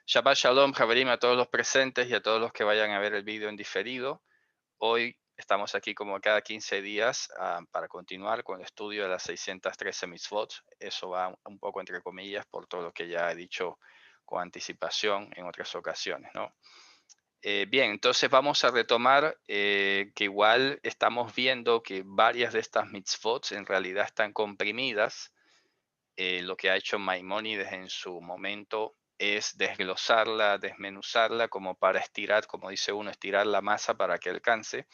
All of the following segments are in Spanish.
Shabbat Shalom, Javerim, a todos los presentes y a todos los que vayan a ver el vídeo en diferido. Hoy estamos aquí como cada 15 días para continuar con el estudio de las 613 mitzvot. Eso va un poco entre comillas por todo lo que ya he dicho con anticipación en otras ocasiones, ¿no? Bien, entonces vamos a retomar que igual estamos viendo que varias de estas mitzvot en realidad están comprimidas. Lo que ha hecho Maimónides en su momento es desglosarla, desmenuzarla como para estirar, como dice uno, estirar la masa para que alcance.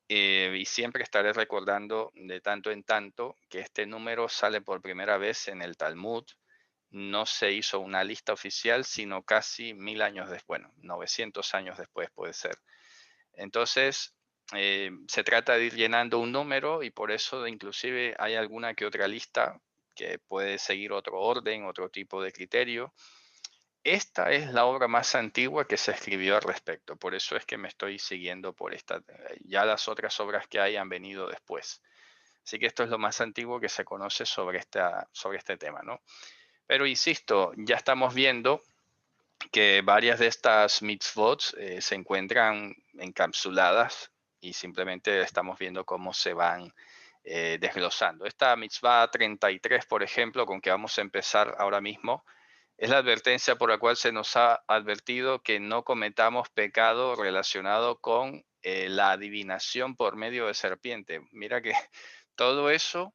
Y siempre estaré recordando de tanto en tanto que este número sale por primera vez en el Talmud. No se hizo una lista oficial, sino casi 1000 años después, bueno, 900 años después puede ser. Entonces, se trata de ir llenando un número y por eso inclusive hay alguna que otra lista que puede seguir otro orden, otro tipo de criterio. Esta es la obra más antigua que se escribió al respecto, por eso es que me estoy siguiendo por esta. Ya las otras obras que hay han venido después. Así que esto es lo más antiguo que se conoce sobre este tema, ¿no? Pero insisto, ya estamos viendo que varias de estas mitzvot se encuentran encapsuladas y simplemente estamos viendo cómo se van desglosando. Esta mitzvah 33, por ejemplo, con que vamos a empezar ahora mismo, es la advertencia por la cual se nos ha advertido que no cometamos pecado relacionado con la adivinación por medio de serpiente. Mira que todo eso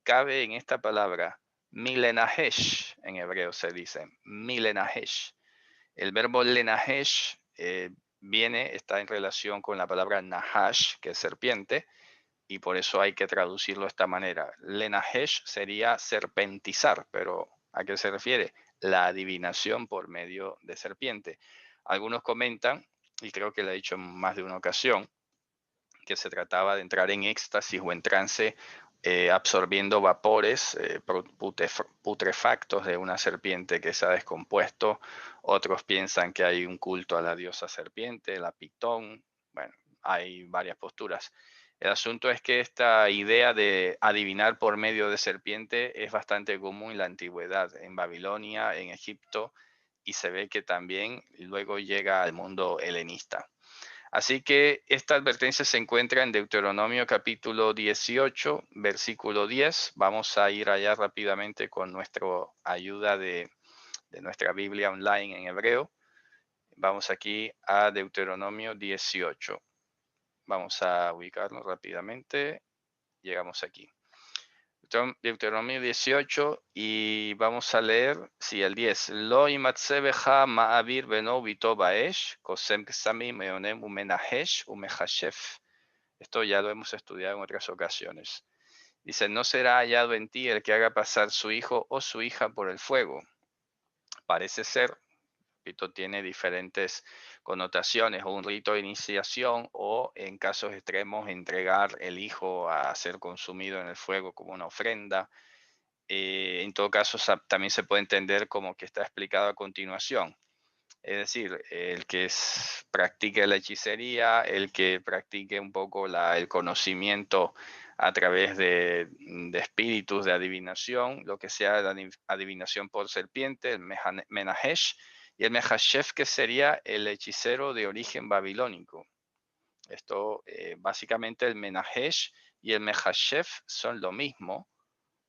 cabe en esta palabra, milenahesh, en hebreo se dice, milenahesh. El verbo lenahesh está en relación con la palabra nahash, que es serpiente, y por eso hay que traducirlo de esta manera. Lenahesh sería serpentizar, pero ¿a qué se refiere? La adivinación por medio de serpiente. Algunos comentan, y creo que lo he dicho en más de una ocasión, que se trataba de entrar en éxtasis o en trance absorbiendo vapores putrefactos de una serpiente que se ha descompuesto. Otros piensan que hay un culto a la diosa serpiente, la Pitón. Bueno, hay varias posturas. El asunto es que esta idea de adivinar por medio de serpiente es bastante común en la antigüedad, en Babilonia, en Egipto, y se ve que también luego llega al mundo helenista. Así que esta advertencia se encuentra en Deuteronomio capítulo 18, versículo 10. Vamos a ir allá rápidamente con nuestra ayuda de nuestra Biblia online en hebreo. Vamos aquí a Deuteronomio 18. Vamos a ubicarnos rápidamente. Llegamos aquí. Deuteronomio 18 y vamos a leer, sí, el 10. Lo imatzebeja ma'avir beno bito baesh, kosem ksami meonem umenahesh umehashef. Esto ya lo hemos estudiado en otras ocasiones. Dice, no será hallado en ti el que haga pasar su hijo o su hija por el fuego. Parece ser, repito, tiene diferentes connotaciones, o un rito de iniciación, o en casos extremos, entregar el hijo a ser consumido en el fuego como una ofrenda. En todo caso, también se puede entender como que está explicado a continuación. Es decir, el que practique la hechicería, el que practique un poco el conocimiento a través de espíritus de adivinación, lo que sea de adivinación por serpiente, el Menahesh, y el Mehashef, que sería el hechicero de origen babilónico. Esto, básicamente, el Menahesh y el Mehashef son lo mismo,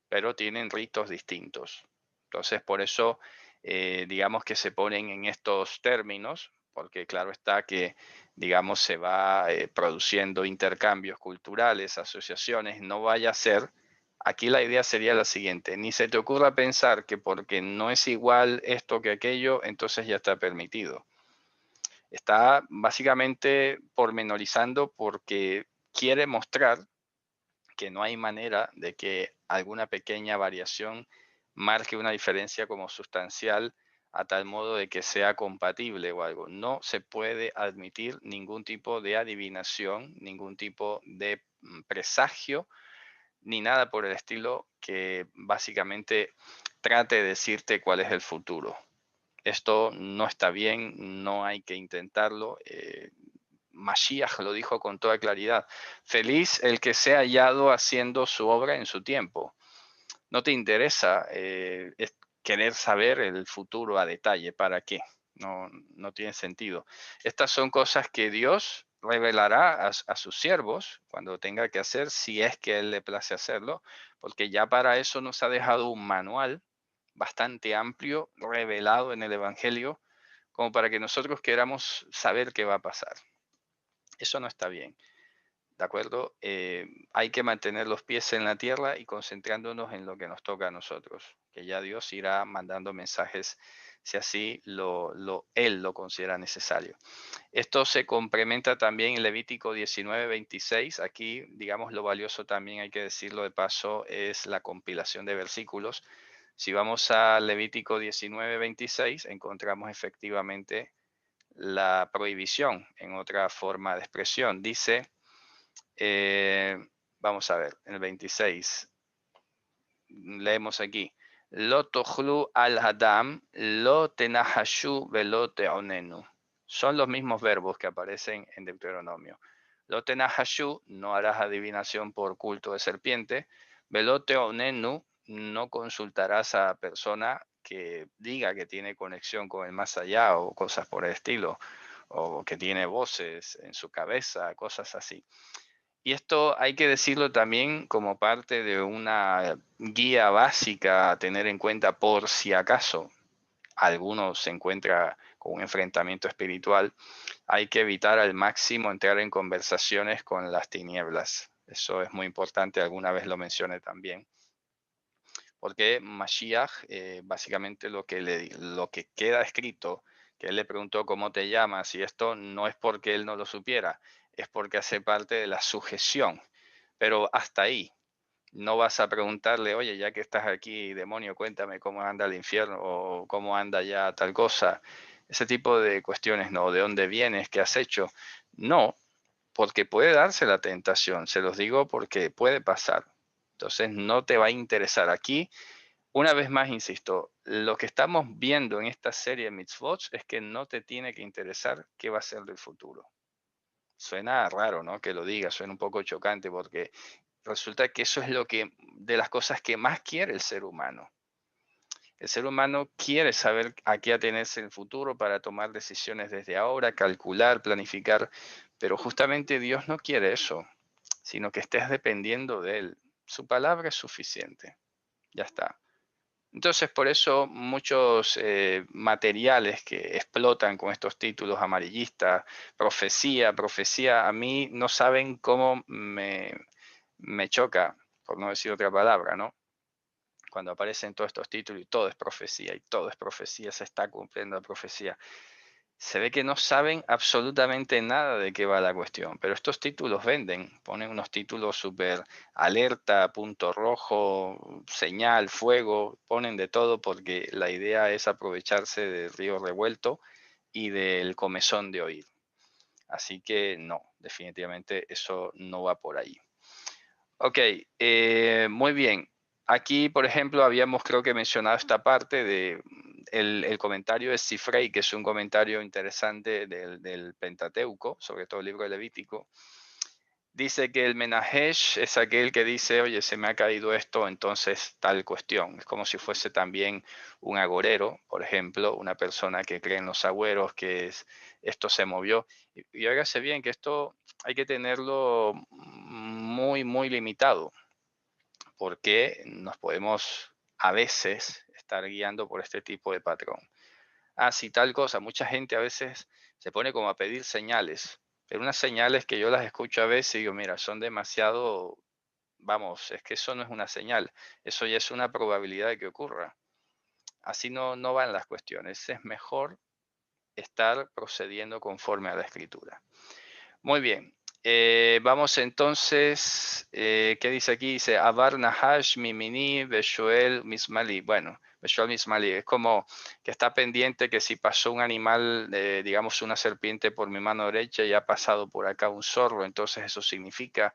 pero tienen ritos distintos. Entonces, por eso, digamos que se ponen en estos términos, porque claro está que, digamos, se va produciendo intercambios culturales, asociaciones, no vaya a ser, aquí la idea sería la siguiente, ni se te ocurra pensar que porque no es igual esto que aquello, entonces ya está permitido. Está básicamente pormenorizando porque quiere mostrar que no hay manera de que alguna pequeña variación marque una diferencia como sustancial a tal modo de que sea compatible o algo. No se puede admitir ningún tipo de adivinación, ningún tipo de presagio, ni nada por el estilo que básicamente trate de decirte cuál es el futuro. Esto no está bien, no hay que intentarlo. Mashiach lo dijo con toda claridad. Feliz el que sea hallado haciendo su obra en su tiempo. No te interesa querer saber el futuro a detalle. ¿Para qué? No tiene sentido. Estas son cosas que Dios revelará a sus siervos cuando tenga que hacer, si es que Él le place hacerlo, porque ya para eso nos ha dejado un manual bastante amplio, revelado en el Evangelio, como para que nosotros queramos saber qué va a pasar. Eso no está bien. ¿De acuerdo? Hay que mantener los pies en la tierra y concentrándonos en lo que nos toca a nosotros, que ya Dios irá mandando mensajes si así Él lo considera necesario. Esto se complementa también en Levítico 19:26. Aquí, digamos, lo valioso también, hay que decirlo de paso, es la compilación de versículos. Si vamos a Levítico 19:26, encontramos efectivamente la prohibición en otra forma de expresión. Dice, eh, vamos a ver, en el 26, leemos aquí, Lo tochlu al hadam, lo tenahashu velo teonenu. Son los mismos verbos que aparecen en Deuteronomio. Lo tenahashu, no harás adivinación por culto de serpiente. Velo teonenu, no consultarás a persona que diga que tiene conexión con el más allá o cosas por el estilo, o que tiene voces en su cabeza, cosas así. Y esto hay que decirlo también como parte de una guía básica a tener en cuenta por si acaso alguno se encuentra con un enfrentamiento espiritual. Hay que evitar al máximo entrar en conversaciones con las tinieblas. Eso es muy importante, alguna vez lo mencioné también. Porque Mashiach, básicamente lo que queda escrito, que él le preguntó cómo te llamas, y esto no es porque él no lo supiera, es porque hace parte de la sujeción. Pero hasta ahí, no vas a preguntarle, oye, ya que estás aquí, demonio, cuéntame cómo anda el infierno o cómo anda ya tal cosa. Ese tipo de cuestiones, no, ¿de dónde vienes? ¿Qué has hecho? No, porque puede darse la tentación, se los digo porque puede pasar. Entonces no te va a interesar. Aquí, una vez más, insisto, lo que estamos viendo en esta serie de Mitzvot es que no te tiene que interesar qué va a ser del futuro. Suena raro, ¿no? Que lo diga, suena un poco chocante porque resulta que eso es de las cosas que más quiere el ser humano. El ser humano quiere saber a qué atenerse en el futuro para tomar decisiones desde ahora, calcular, planificar, pero justamente Dios no quiere eso, sino que estés dependiendo de Él. Su palabra es suficiente. Ya está. Entonces, por eso muchos materiales que explotan con estos títulos amarillistas, profecía, a mí no saben cómo me choca, por no decir otra palabra, ¿no? Cuando aparecen todos estos títulos y todo es profecía, y todo es profecía, se está cumpliendo la profecía. Se ve que no saben absolutamente nada de qué va la cuestión, pero estos títulos venden, ponen unos títulos súper alerta, punto rojo, señal, fuego, ponen de todo porque la idea es aprovecharse del río revuelto y del comezón de oír. Así que no, definitivamente eso no va por ahí. Ok, muy bien. Aquí, por ejemplo, habíamos creo que mencionado esta parte de el comentario de Sifrei, que es un comentario interesante del Pentateuco, sobre todo el libro de Levítico. Dice que el Menajesh es aquel que dice, oye, se me ha caído esto, entonces tal cuestión. Es como si fuese también un agorero, por ejemplo, una persona que cree en los agüeros, esto se movió. Y hágase bien que esto hay que tenerlo muy, muy limitado, porque nos podemos a veces estar guiando por este tipo de patrón. Ah, sí, tal cosa. Mucha gente a veces se pone como a pedir señales, pero unas señales que yo las escucho a veces y digo, mira, son demasiado, vamos, es que eso no es una señal, eso ya es una probabilidad de que ocurra. Así no van las cuestiones. Es mejor estar procediendo conforme a la escritura. Muy bien. Vamos entonces, ¿qué dice aquí? Dice, Abar Nahash Mimini Beshuel Mismali. Bueno, Beshuel Mismali es como que está pendiente que si pasó un animal, digamos una serpiente por mi mano derecha y ha pasado por acá un zorro, entonces eso significa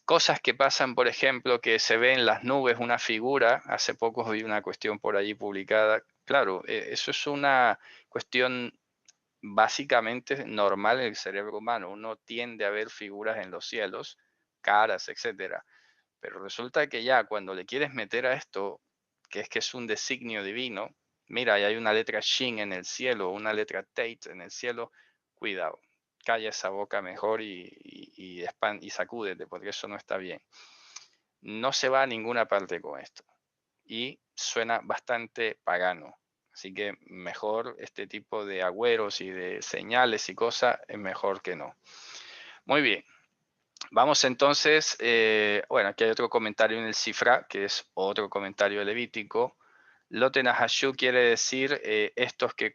cosas que pasan, por ejemplo, que se ve en las nubes una figura. Hace poco vi una cuestión por allí publicada. Claro, eso es una cuestión básicamente normal en el cerebro humano. Uno tiende a ver figuras en los cielos, caras, etcétera. Pero resulta que ya cuando le quieres meter a esto que es un designio divino. Mira, ahí hay una letra Shin en el cielo, una letra Tate en el cielo. Cuidado, calla esa boca mejor y sacúdete, porque eso no está bien. No se va a ninguna parte con esto. Y suena bastante pagano. Así que mejor este tipo de agüeros y de señales y cosas es mejor que no. Muy bien. Vamos entonces, bueno, aquí hay otro comentario en el Sifra, que es otro comentario levítico. Lotenahashu quiere decir estos que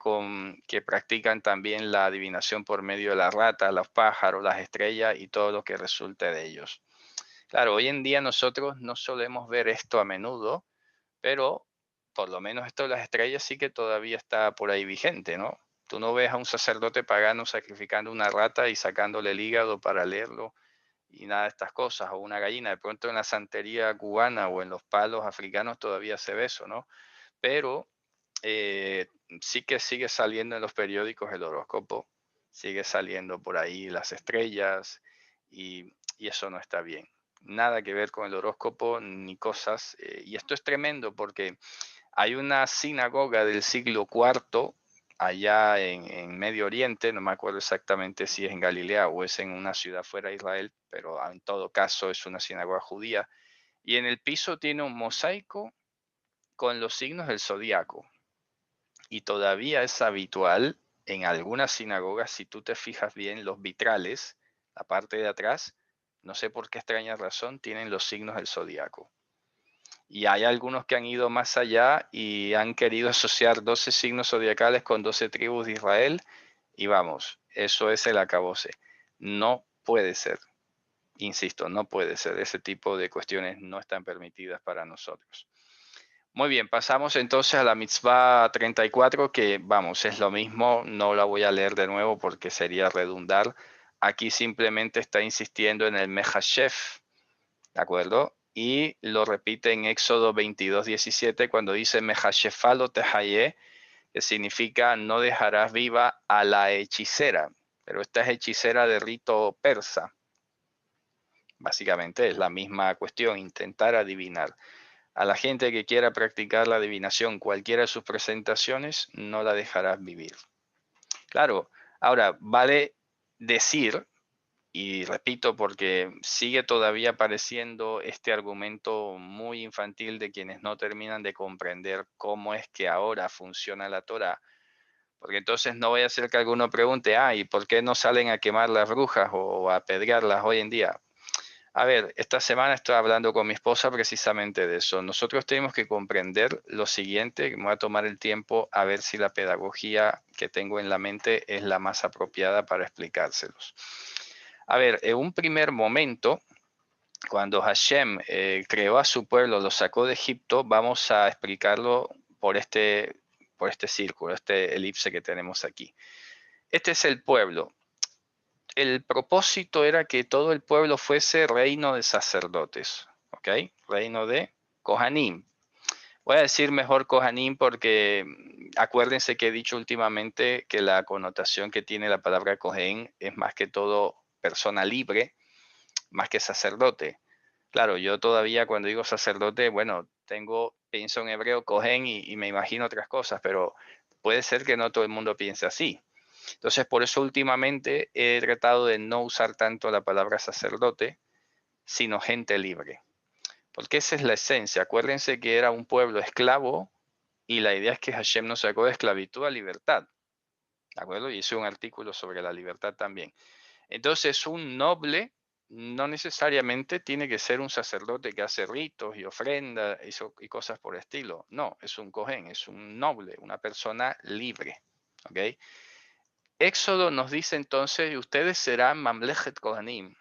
practican también la adivinación por medio de la rata, los pájaros, las estrellas y todo lo que resulte de ellos. Claro, hoy en día nosotros no solemos ver esto a menudo, pero por lo menos esto de las estrellas sí que todavía está por ahí vigente, ¿no? Tú no ves a un sacerdote pagano sacrificando una rata y sacándole el hígado para leerlo y nada de estas cosas, o una gallina. De pronto en la santería cubana o en los palos africanos todavía se ve eso, ¿no? Pero eh, sí que sigue saliendo en los periódicos el horóscopo, sigue saliendo por ahí las estrellas y eso no está bien. Nada que ver con el horóscopo ni cosas. Y esto es tremendo porque hay una sinagoga del siglo IV allá en Medio Oriente, no me acuerdo exactamente si es en Galilea o es en una ciudad fuera de Israel, pero en todo caso es una sinagoga judía. Y en el piso tiene un mosaico con los signos del zodiaco. Y todavía es habitual en algunas sinagogas, si tú te fijas bien, los vitrales, la parte de atrás, no sé por qué extraña razón, tienen los signos del zodiaco. Y hay algunos que han ido más allá y han querido asociar 12 signos zodiacales con 12 tribus de Israel. Y vamos, eso es el acabose. No puede ser. Insisto, no puede ser. Ese tipo de cuestiones no están permitidas para nosotros. Muy bien, pasamos entonces a la mitzvah 34, que vamos, es lo mismo. No la voy a leer de nuevo porque sería redundar. Aquí simplemente está insistiendo en el Mehashef, ¿de acuerdo? Y lo repite en Éxodo 22:17 cuando dice Mehashefalo tehaye, que significa no dejarás viva a la hechicera. Pero esta es hechicera de rito persa. Básicamente es la misma cuestión, intentar adivinar. A la gente que quiera practicar la adivinación, cualquiera de sus presentaciones, no la dejarás vivir. Claro, ahora vale decir, y repito, porque sigue todavía apareciendo este argumento muy infantil de quienes no terminan de comprender cómo es que ahora funciona la Torah. Porque entonces no voy a hacer que alguno pregunte, ¿y por qué no salen a quemar las brujas o a apedrearlas hoy en día? A ver, esta semana estoy hablando con mi esposa precisamente de eso. Nosotros tenemos que comprender lo siguiente, me voy a tomar el tiempo a ver si la pedagogía que tengo en la mente es la más apropiada para explicárselos. A ver, en un primer momento, cuando Hashem creó a su pueblo, lo sacó de Egipto, vamos a explicarlo por este círculo, este elipse que tenemos aquí. Este es el pueblo. El propósito era que todo el pueblo fuese reino de sacerdotes, ¿ok? Reino de Kohanim. Voy a decir mejor Kohanim porque acuérdense que he dicho últimamente que la connotación que tiene la palabra Kohen es más que todo persona libre, más que sacerdote. Claro, yo todavía cuando digo sacerdote, bueno, pienso en hebreo Kohen y me imagino otras cosas, pero puede ser que no todo el mundo piense así. Entonces, por eso últimamente he tratado de no usar tanto la palabra sacerdote, sino gente libre. Porque esa es la esencia. Acuérdense que era un pueblo esclavo y la idea es que Hashem nos sacó de esclavitud a libertad. ¿De acuerdo? Y hice un artículo sobre la libertad también. Entonces, un noble no necesariamente tiene que ser un sacerdote que hace ritos y ofrendas y cosas por el estilo. No, es un cohen, es un noble, una persona libre. ¿Ok? Éxodo nos dice entonces, ustedes serán Mamlechet Kohanim.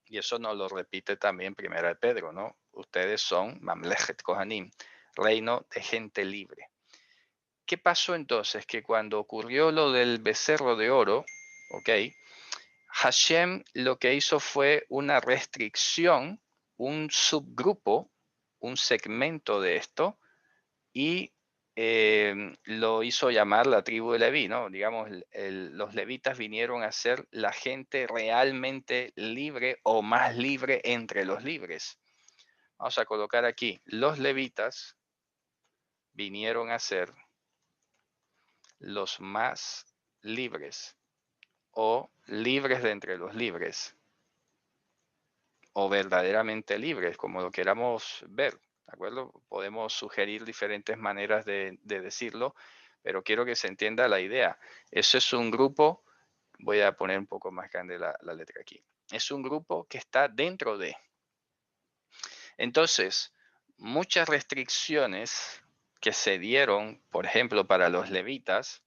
Y eso nos lo repite también Primera de Pedro, ¿no? Ustedes son Mamlechet Kohanim, reino de gente libre. ¿Qué pasó entonces? Que cuando ocurrió lo del becerro de oro, ¿ok? Hashem lo que hizo fue una restricción, un subgrupo, un segmento de esto, y lo hizo llamar la tribu de Leví, ¿no? Digamos, los levitas vinieron a ser la gente realmente libre o más libre entre los libres. Vamos a colocar aquí los levitas, vinieron a ser los más libres o libres de entre los libres o verdaderamente libres, como lo queramos ver, ¿de acuerdo? Podemos sugerir diferentes maneras de decirlo, pero quiero que se entienda la idea. Eso es un grupo, voy a poner un poco más grande la letra aquí, es un grupo que está dentro de. Entonces, muchas restricciones que se dieron, por ejemplo, para los levitas,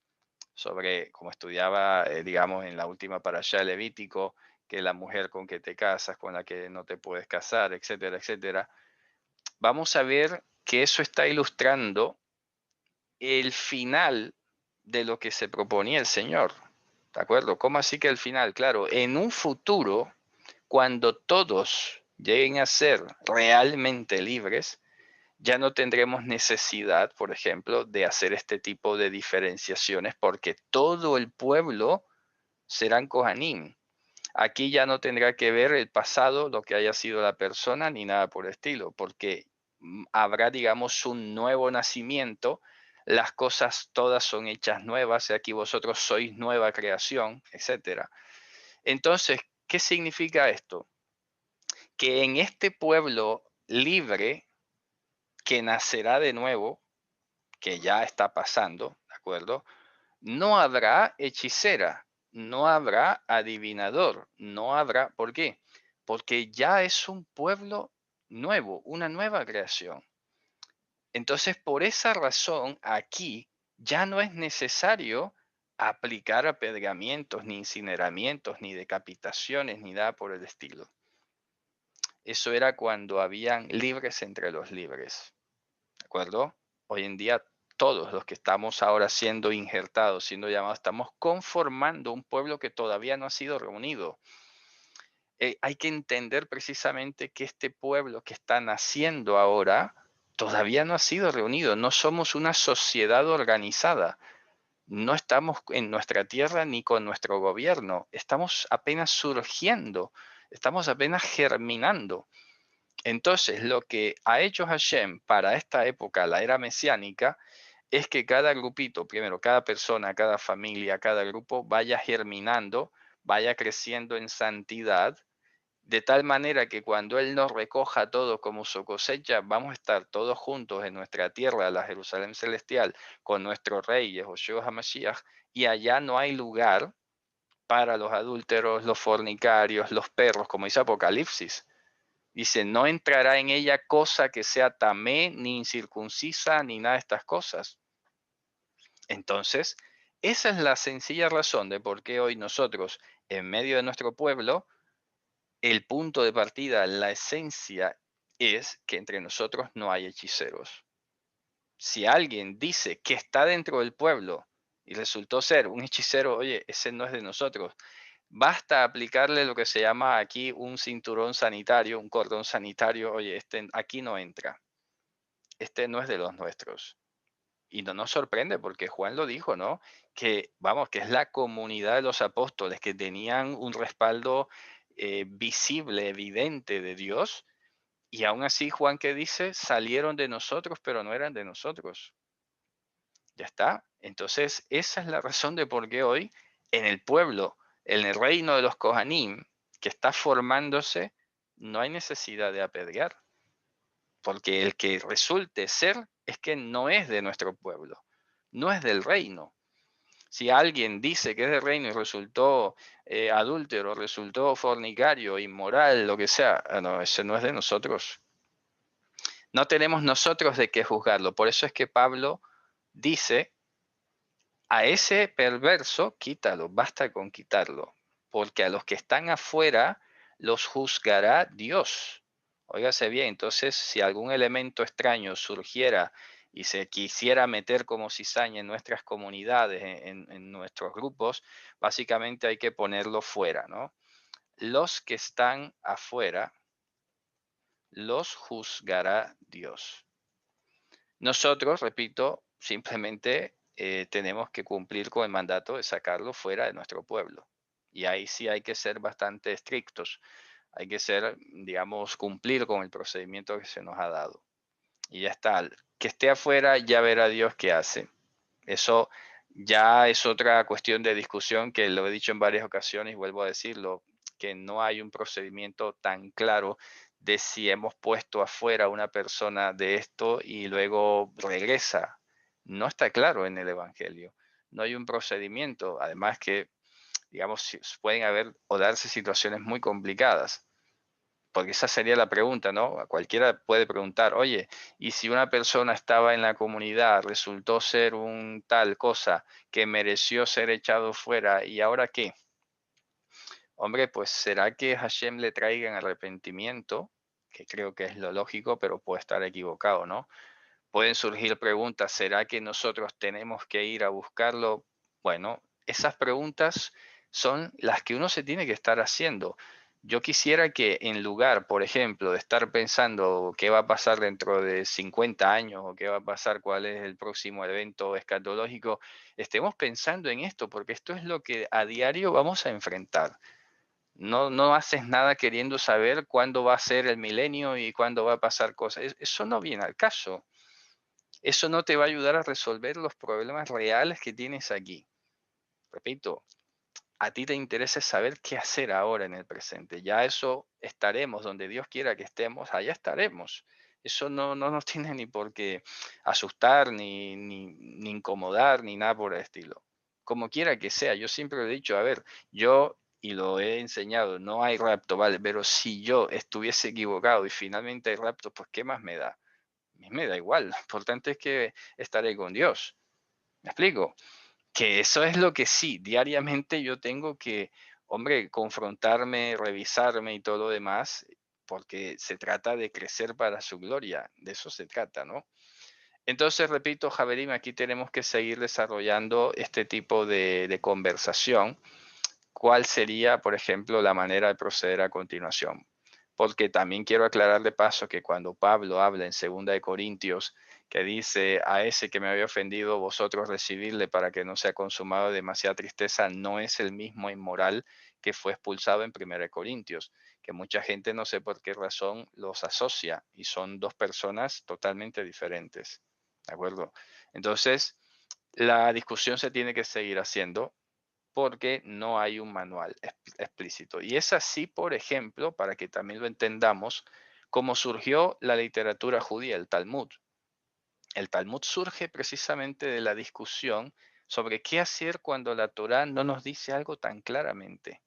sobre, como estudiaba, digamos, en la última parashá de Levítico, que la mujer con que te casas, con la que no te puedes casar, etcétera, etcétera. Vamos a ver que eso está ilustrando el final de lo que se proponía el Señor. ¿De acuerdo? ¿Cómo así que el final? Claro, en un futuro, cuando todos lleguen a ser realmente libres, ya no tendremos necesidad, por ejemplo, de hacer este tipo de diferenciaciones porque todo el pueblo serán Kohanim. Aquí ya no tendrá que ver el pasado, lo que haya sido la persona, ni nada por el estilo, porque habrá, digamos, un nuevo nacimiento, las cosas todas son hechas nuevas, y aquí vosotros sois nueva creación, etcétera. Entonces, ¿qué significa esto? Que en este pueblo libre que nacerá de nuevo, que ya está pasando, ¿de acuerdo? No habrá hechicera, no habrá adivinador, no habrá, ¿por qué? Porque ya es un pueblo nuevo, una nueva creación. Entonces, por esa razón, aquí ya no es necesario aplicar apedreamientos, ni incineramientos, ni decapitaciones, ni nada por el estilo. Eso era cuando habían libres entre los libres. ¿De acuerdo? Hoy en día todos los que estamos ahora siendo injertados, siendo llamados, estamos conformando un pueblo que todavía no ha sido reunido. Hay que entender precisamente que este pueblo que está naciendo ahora todavía no ha sido reunido. No somos una sociedad organizada. No estamos en nuestra tierra ni con nuestro gobierno. Estamos apenas surgiendo. Estamos apenas germinando. Entonces, lo que ha hecho Hashem para esta época, la era mesiánica, es que cada grupito, primero, cada persona, cada familia, cada grupo vaya germinando, vaya creciendo en santidad, de tal manera que cuando Él nos recoja todo como su cosecha, vamos a estar todos juntos en nuestra tierra, la Jerusalén celestial, con nuestro rey, Yehoshua HaMashiach, y allá no hay lugar para los adúlteros, los fornicarios, los perros, como dice Apocalipsis. Dice, no entrará en ella cosa que sea tamé, ni incircuncisa, ni nada de estas cosas. Entonces, esa es la sencilla razón de por qué hoy nosotros, en medio de nuestro pueblo, el punto de partida, la esencia es que entre nosotros no hay hechiceros. Si alguien dice que está dentro del pueblo y resultó ser un hechicero, oye, ese no es de nosotros. Basta aplicarle lo que se llama aquí un cinturón sanitario, un cordón sanitario, oye, este aquí no entra. Este no es de los nuestros. Y no nos sorprende porque Juan lo dijo, ¿no? Que, vamos, que es la comunidad de los apóstoles que tenían un respaldo visible, evidente de Dios. Y aún así, Juan, ¿qué dice? Salieron de nosotros, pero no eran de nosotros. Ya está. Entonces, esa es la razón de por qué hoy en el pueblo, en el reino de los Kohanim, que está formándose, no hay necesidad de apedrear. Porque el que resulte ser es que no es de nuestro pueblo, no es del reino. Si alguien dice que es del reino y resultó adúltero, resultó fornicario, inmoral, lo que sea, no, ese no es de nosotros. No tenemos nosotros de qué juzgarlo. Por eso es que Pablo dice, a ese perverso, quítalo, basta con quitarlo, porque a los que están afuera los juzgará Dios. Óigase bien, entonces si algún elemento extraño surgiera y se quisiera meter como cizaña en nuestras comunidades, en nuestros grupos, básicamente hay que ponerlo fuera, ¿no? Los que están afuera los juzgará Dios. Nosotros, repito, simplemente tenemos que cumplir con el mandato de sacarlo fuera de nuestro pueblo. Y ahí sí hay que ser bastante estrictos. Hay que ser, digamos, cumplir con el procedimiento que se nos ha dado. y ya está. Que esté afuera, ya verá Dios qué hace. Eso ya es otra cuestión de discusión que lo he dicho en varias ocasiones y vuelvo a decirlo, que no hay un procedimiento tan claro de si hemos puesto afuera a una persona de esto y luego regresa. No está claro en el Evangelio. No hay un procedimiento. Además que, digamos, pueden haber o darse situaciones muy complicadas. Porque esa sería la pregunta, ¿no? Cualquiera puede preguntar, oye, ¿y si una persona estaba en la comunidad, resultó ser un tal cosa que mereció ser echado fuera, ¿y ahora qué? Hombre, pues será que Hashem le traiga en arrepentimiento, que creo que es lo lógico, pero puede estar equivocado, ¿no? Pueden surgir preguntas, ¿será que nosotros tenemos que ir a buscarlo? Bueno, esas preguntas son las que uno se tiene que estar haciendo. Yo quisiera que en lugar, por ejemplo, de estar pensando qué va a pasar dentro de 50 años o qué va a pasar, cuál es el próximo evento escatológico, estemos pensando en esto, porque esto es lo que a diario vamos a enfrentar. No haces nada queriendo saber cuándo va a ser el milenio y cuándo va a pasar cosas. Eso no viene al caso. Eso no te va a ayudar a resolver los problemas reales que tienes aquí. Repito, a ti te interesa saber qué hacer ahora en el presente. Ya eso estaremos donde Dios quiera que estemos, allá estaremos. Eso no nos tiene ni por qué asustar, ni incomodar, ni nada por el estilo. Como quiera que sea, yo siempre he dicho, a ver, yo, y lo he enseñado, no hay rapto, vale, pero si yo estuviese equivocado y finalmente hay rapto, pues ¿qué más me da? A mí me da igual, lo importante es que estaré con Dios. ¿Me explico? Que eso es lo que sí, diariamente yo tengo que, hombre, confrontarme, revisarme y todo lo demás, porque se trata de crecer para su gloria, de eso se trata, ¿no? Entonces, repito, Javerim, aquí tenemos que seguir desarrollando este tipo de conversación. ¿Cuál sería, por ejemplo, la manera de proceder a continuación? Porque también quiero aclarar de paso que cuando Pablo habla en 2 Corintios, que dice, a ese que me había ofendido, vosotros recibirle para que no sea consumado de demasiada tristeza, no es el mismo inmoral que fue expulsado en 1 Corintios, que mucha gente no sé por qué razón los asocia y son dos personas totalmente diferentes. ¿De acuerdo? Entonces, la discusión se tiene que seguir haciendo porque no hay un manual explícito. Y es así, por ejemplo, para que también lo entendamos, cómo surgió la literatura judía, el Talmud. El Talmud surge precisamente de la discusión sobre qué hacer cuando la Torá no nos dice algo tan claramente.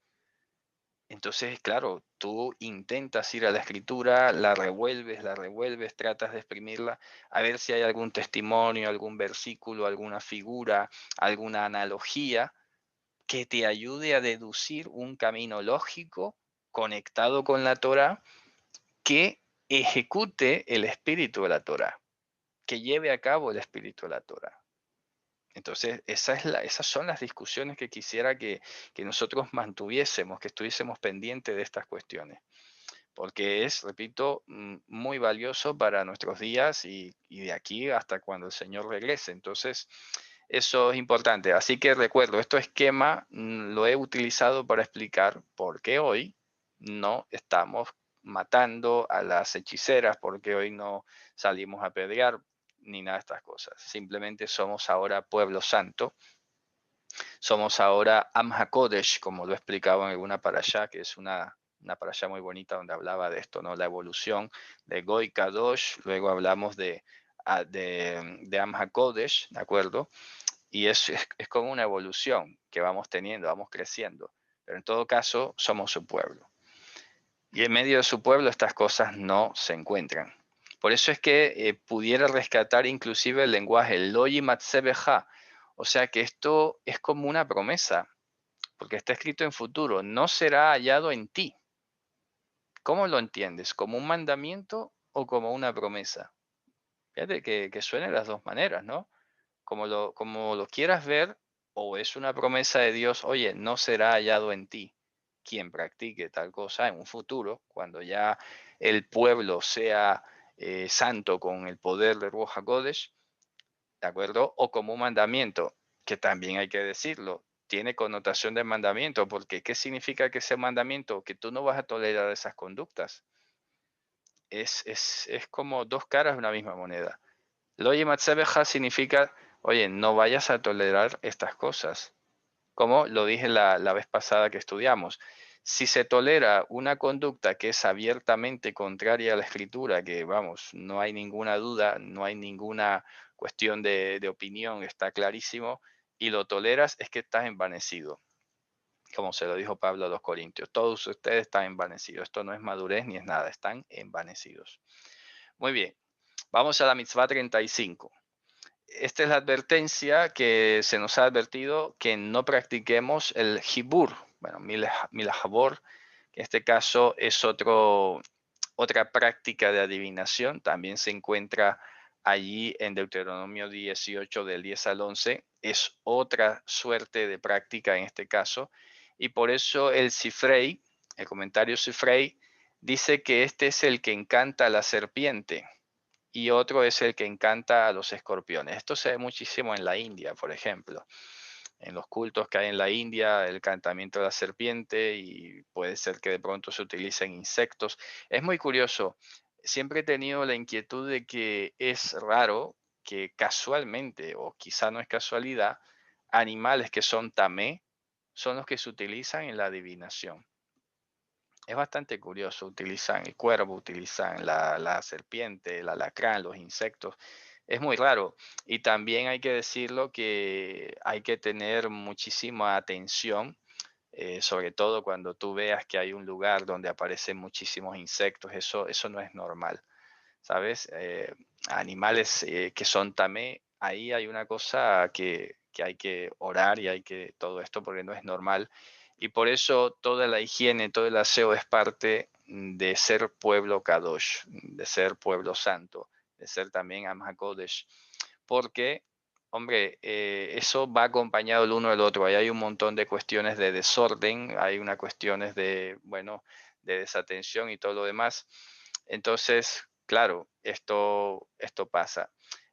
Entonces, claro, tú intentas ir a la escritura, la revuelves, tratas de exprimirla, a ver si hay algún testimonio, algún versículo, alguna figura, alguna analogía que te ayude a deducir un camino lógico conectado con la Torah que ejecute el espíritu de la Torah, que lleve a cabo el espíritu de la Torah. Entonces, esas son las discusiones que quisiera que nosotros mantuviésemos, que estuviésemos pendientes de estas cuestiones, porque es, repito, muy valioso para nuestros días y de aquí hasta cuando el Señor regrese. Entonces, eso es importante. Así que recuerdo, este esquema lo he utilizado para explicar por qué hoy no estamos matando a las hechiceras, porque hoy no salimos a pedrear ni nada de estas cosas. Simplemente somos ahora pueblo santo, somos ahora Am HaKodesh, como lo he explicado en alguna parashá, que es una parashá muy bonita donde hablaba de esto, ¿no? La evolución de Goy Kadosh, luego hablamos de Am HaKodesh, ¿de acuerdo? Y es como una evolución que vamos teniendo, vamos creciendo. Pero en todo caso, somos su pueblo. Y en medio de su pueblo estas cosas no se encuentran. Por eso es que pudiera rescatar inclusive el lenguaje Loyi Matsebeja. O sea que esto es como una promesa, porque está escrito en futuro, no será hallado en ti. ¿Cómo lo entiendes? ¿Como un mandamiento o como una promesa? Fíjate que suene las dos maneras, ¿no? Como lo quieras ver, o es una promesa de Dios, oye, no será hallado en ti quien practique tal cosa en un futuro, cuando ya el pueblo sea santo con el poder de Ruach HaKodesh, ¿de acuerdo? O como un mandamiento, que también hay que decirlo, tiene connotación de mandamiento, porque ¿qué significa que ese mandamiento? Que tú no vas a tolerar esas conductas. es como dos caras de una misma moneda. Lo yimatzebeja significa, oye, no vayas a tolerar estas cosas. Como lo dije la vez pasada que estudiamos. Si se tolera una conducta que es abiertamente contraria a la escritura, que vamos, no hay ninguna duda, no hay ninguna cuestión de opinión, está clarísimo, y lo toleras, es que estás envanecido. Como se lo dijo Pablo a los Corintios, todos ustedes están envanecidos. Esto no es madurez ni es nada, están envanecidos. Muy bien, vamos a la mitzvah 35. Esta es la advertencia que se nos ha advertido que no practiquemos el hibur, bueno, milajabor, que en este caso es otra práctica de adivinación, también se encuentra allí en Deuteronomio 18 del 10 al 11, es otra suerte de práctica en este caso, y por eso el Sifrei, el comentario Sifrei, dice que este es el que encanta a la serpiente y otro es el que encanta a los escorpiones. Esto se ve muchísimo en la India, por ejemplo. En los cultos que hay en la India, el encantamiento de la serpiente y puede ser que de pronto se utilicen insectos. Es muy curioso. Siempre he tenido la inquietud de que es raro que casualmente, o quizá no es casualidad, animales que son tamé son los que se utilizan en la adivinación. Es bastante curioso, utilizan el cuervo, utilizan la serpiente, el alacrán, los insectos. Es muy raro. Y también hay que decirlo que hay que tener muchísima atención, sobre todo cuando tú veas que hay un lugar donde aparecen muchísimos insectos. Eso no es normal, ¿sabes? Animales que son tamé, ahí hay una cosa que hay que orar y hay que todo esto porque no es normal. Y por eso toda la higiene, todo el aseo es parte de ser pueblo Kadosh, de ser pueblo santo, de ser también Am HaKodesh. Porque, hombre, eso va acompañado el uno del otro. Ahí hay un montón de cuestiones de desorden, hay unas cuestiones de, bueno, de desatención y todo lo demás. Entonces, claro, esto pasa.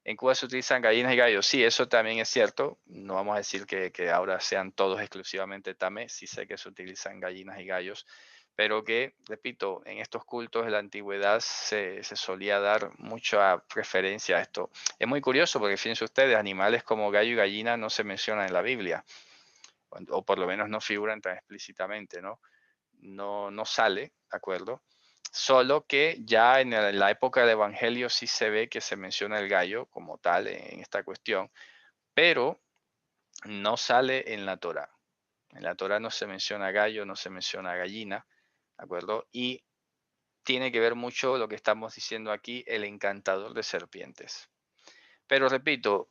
En Cuba se utilizan gallinas y gallos. Sí, eso también es cierto. No vamos a decir que ahora sean todos exclusivamente tamé. Sí sé que se utilizan gallinas y gallos, pero que, repito, en estos cultos de la antigüedad se solía dar mucha preferencia a esto. Es muy curioso porque fíjense ustedes, animales como gallo y gallina no se mencionan en la Biblia, o por lo menos no figuran tan explícitamente, ¿no? No sale, ¿de acuerdo? Solo que ya en la época del Evangelio sí se ve que se menciona el gallo como tal en esta cuestión, pero no sale en la Torá. En la Torá no se menciona gallo, no se menciona gallina, ¿de acuerdo? Y tiene que ver mucho lo que estamos diciendo aquí, el encantador de serpientes. Pero repito,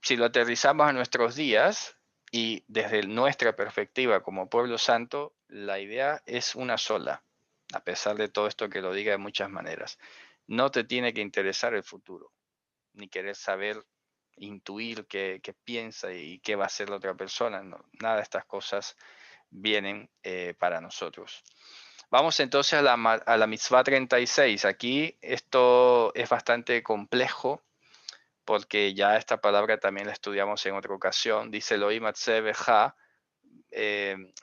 si lo aterrizamos a nuestros días y desde nuestra perspectiva como pueblo santo, la idea es una sola, a pesar de todo esto que lo diga de muchas maneras. No te tiene que interesar el futuro, ni querer saber, intuir qué piensa y qué va a hacer la otra persona. No, nada de estas cosas vienen para nosotros. Vamos entonces a la mitzvah 36. Aquí esto es bastante complejo porque ya esta palabra también la estudiamos en otra ocasión. Dice Elohim Atzebeja,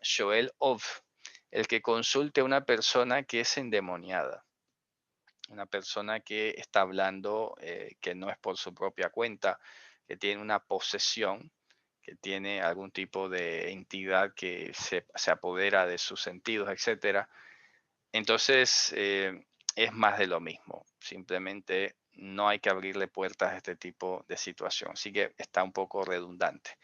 Shoel Ov, el que consulte a una persona que es endemoniada, una persona que está hablando que no es por su propia cuenta, que tiene una posesión, que tiene algún tipo de entidad que se apodera de sus sentidos, etcétera. Entonces, es más de lo mismo. Simplemente no hay que abrirle puertas a este tipo de situación. Así que está un poco redundante.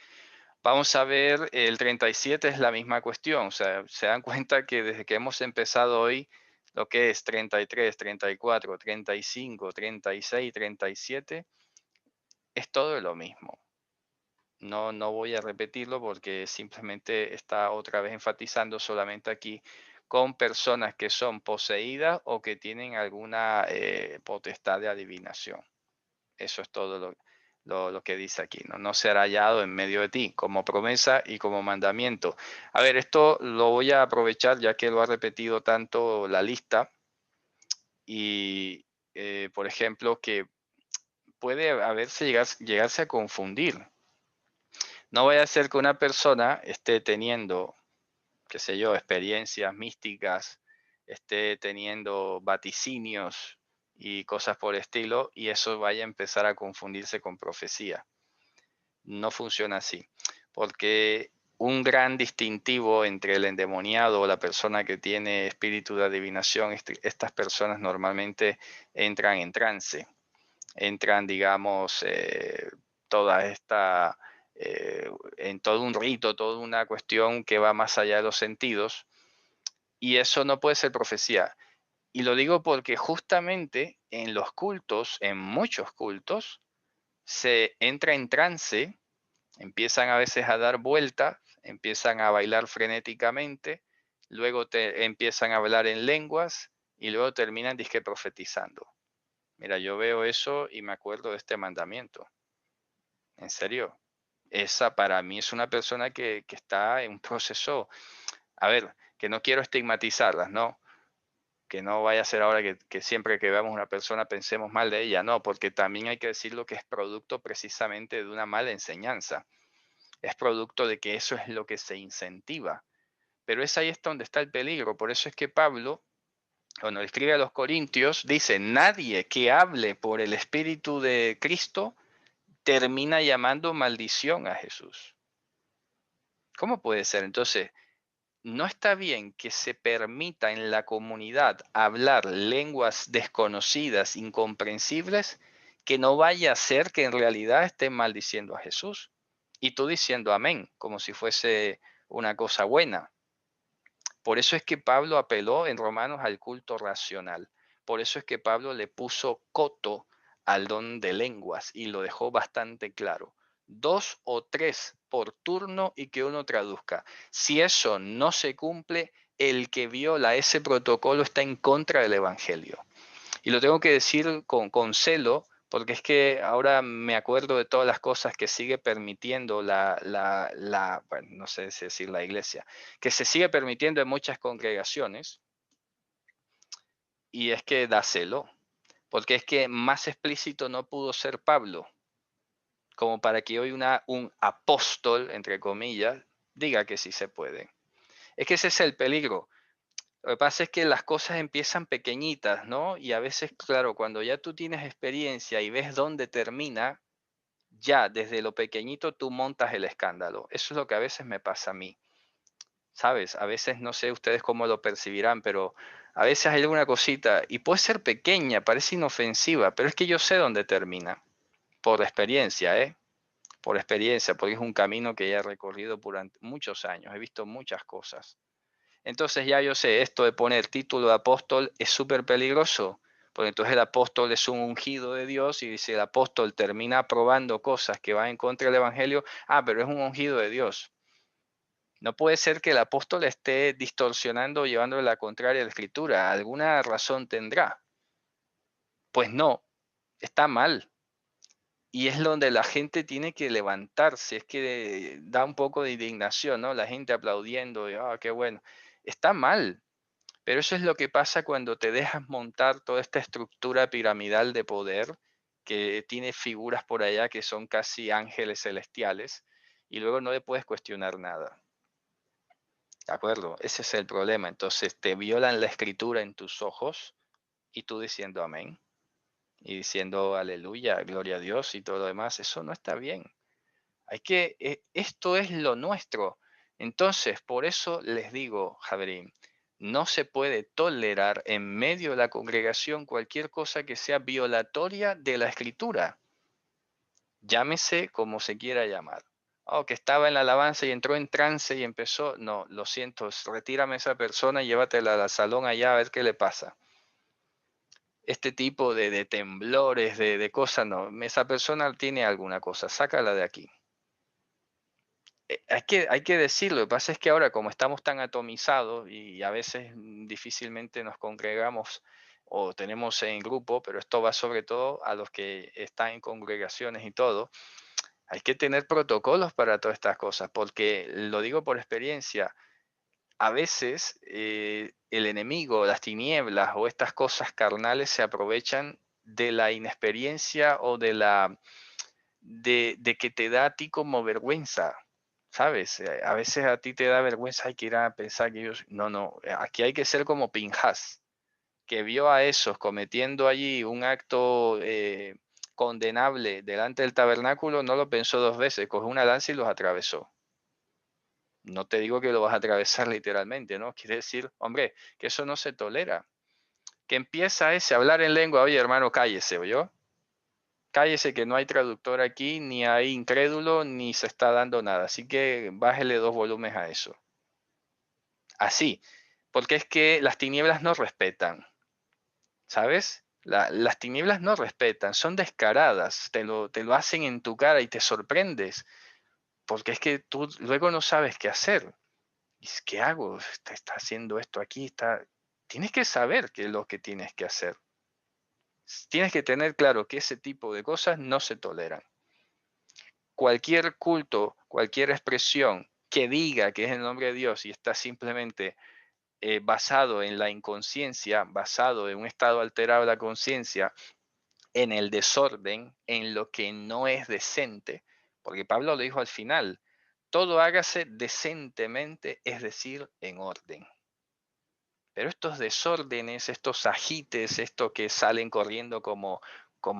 Vamos a ver, el 37 es la misma cuestión. O sea, se dan cuenta que desde que hemos empezado hoy, lo que es 33, 34, 35, 36, 37, es todo lo mismo. No voy a repetirlo porque simplemente está otra vez enfatizando solamente aquí con personas que son poseídas o que tienen alguna potestad de adivinación. Eso es todo lo que dice aquí. No será hallado en medio de ti como promesa y como mandamiento. A ver, esto lo voy a aprovechar ya que lo ha repetido tanto la lista y, por ejemplo, que puede llegarse a confundir. No vaya a ser que una persona esté teniendo, qué sé yo, experiencias místicas, esté teniendo vaticinios y cosas por el estilo, y eso vaya a empezar a confundirse con profecía. No funciona así, porque un gran distintivo entre el endemoniado o la persona que tiene espíritu de adivinación, estas personas normalmente entran en trance, entran, digamos, toda esta, en todo un rito, toda una cuestión que va más allá de los sentidos, y eso no puede ser profecía. Y lo digo porque justamente en los cultos, en muchos cultos, se entra en trance, empiezan a veces a dar vueltas, empiezan a bailar frenéticamente, luego te empiezan a hablar en lenguas y luego terminan disque profetizando. Mira, yo veo eso y me acuerdo de este mandamiento. En serio, esa para mí es una persona que está en un proceso, a ver, que no quiero estigmatizarlas, ¿no? Que no vaya a ser ahora que siempre que veamos una persona pensemos mal de ella, no, porque también hay que decirlo que es producto precisamente de una mala enseñanza, es producto de que eso es lo que se incentiva, pero es ahí es donde está el peligro, por eso es que Pablo, cuando escribe a los Corintios, dice, nadie que hable por el Espíritu de Cristo termina llamando maldición a Jesús. ¿Cómo puede ser? Entonces, no está bien que se permita en la comunidad hablar lenguas desconocidas, incomprensibles, que no vaya a ser que en realidad estén maldiciendo a Jesús. Y tú diciendo amén, como si fuese una cosa buena. Por eso es que Pablo apeló en Romanos al culto racional. Por eso es que Pablo le puso coto al don de lenguas y lo dejó bastante claro. 2 o 3 por turno y que uno traduzca. Si eso no se cumple, el que viola ese protocolo está en contra del Evangelio. Y lo tengo que decir con celo, porque es que ahora me acuerdo de todas las cosas que sigue permitiendo bueno, no sé si decir la iglesia, que se sigue permitiendo en muchas congregaciones, y es que da celo, porque es que más explícito no pudo ser Pablo, como para que hoy un apóstol, entre comillas, diga que sí se puede. Es que ese es el peligro. Lo que pasa es que las cosas empiezan pequeñitas, ¿no? Y a veces, claro, cuando ya tú tienes experiencia y ves dónde termina, ya desde lo pequeñito tú montas el escándalo. Eso es lo que a veces me pasa a mí, ¿sabes? A veces no sé ustedes cómo lo percibirán, pero a veces hay alguna cosita y puede ser pequeña, parece inofensiva, pero es que yo sé dónde termina, por experiencia, ¿eh? Por experiencia, porque es un camino que ya he recorrido durante muchos años, he visto muchas cosas. Entonces ya yo sé, esto de poner título de apóstol es súper peligroso, porque entonces el apóstol es un ungido de Dios y si el apóstol termina aprobando cosas que van en contra del Evangelio, pero es un ungido de Dios. No puede ser que el apóstol esté distorsionando o llevando la contraria a la escritura. Alguna razón tendrá. Pues no, está mal. Y es donde la gente tiene que levantarse. Es que da un poco de indignación, ¿no? La gente aplaudiendo, y, qué bueno. Está mal. Pero eso es lo que pasa cuando te dejas montar toda esta estructura piramidal de poder que tiene figuras por allá que son casi ángeles celestiales y luego no le puedes cuestionar nada. ¿De acuerdo? Ese es el problema. Entonces te violan la escritura en tus ojos y tú diciendo amén y diciendo aleluya, gloria a Dios y todo lo demás. Eso no está bien. Esto es lo nuestro. Entonces, por eso les digo, Javerín, no se puede tolerar en medio de la congregación cualquier cosa que sea violatoria de la escritura. Llámese como se quiera llamar. Que estaba en la alabanza y entró en trance y empezó. No, lo siento, retírame a esa persona y llévatela al salón allá a ver qué le pasa. Este tipo de temblores, de cosas, no. Esa persona tiene alguna cosa, sácala de aquí. Hay que decirlo, lo que pasa es que ahora como estamos tan atomizados y a veces difícilmente nos congregamos o tenemos en grupo, pero esto va sobre todo a los que están en congregaciones y todo, hay que tener protocolos para todas estas cosas, porque lo digo por experiencia, a veces el enemigo, las tinieblas o estas cosas carnales se aprovechan de la inexperiencia o de que te da a ti como vergüenza, ¿sabes? A veces a ti te da vergüenza, hay que ir a pensar que ellos, no, aquí hay que ser como Pinjas. que vio a esos cometiendo allí un acto condenable delante del tabernáculo, no lo pensó dos veces, cogió una lanza y los atravesó. No te digo que lo vas a atravesar literalmente, ¿no? Quiere decir, hombre, que eso no se tolera. Que empieza ese a hablar en lengua, oye hermano, cállese, ¿oyó? Cállese que no hay traductor aquí, ni hay incrédulo, ni se está dando nada. Así que bájele 2 volúmenes a eso. Así, porque es que las tinieblas no respetan, ¿sabes? Las tinieblas no respetan, son descaradas, te lo hacen en tu cara y te sorprendes, porque es que tú luego no sabes qué hacer. Dices, ¿qué hago? Está haciendo esto aquí, está... Tienes que saber qué es lo que tienes que hacer. Tienes que tener claro que ese tipo de cosas no se toleran. Cualquier culto, cualquier expresión que diga que es el nombre de Dios y está simplemente basado en la inconsciencia, basado en un estado alterado de la conciencia, en el desorden, en lo que no es decente, porque Pablo lo dijo al final, todo hágase decentemente, es decir, en orden. Pero estos desórdenes, estos ajites, esto que salen corriendo como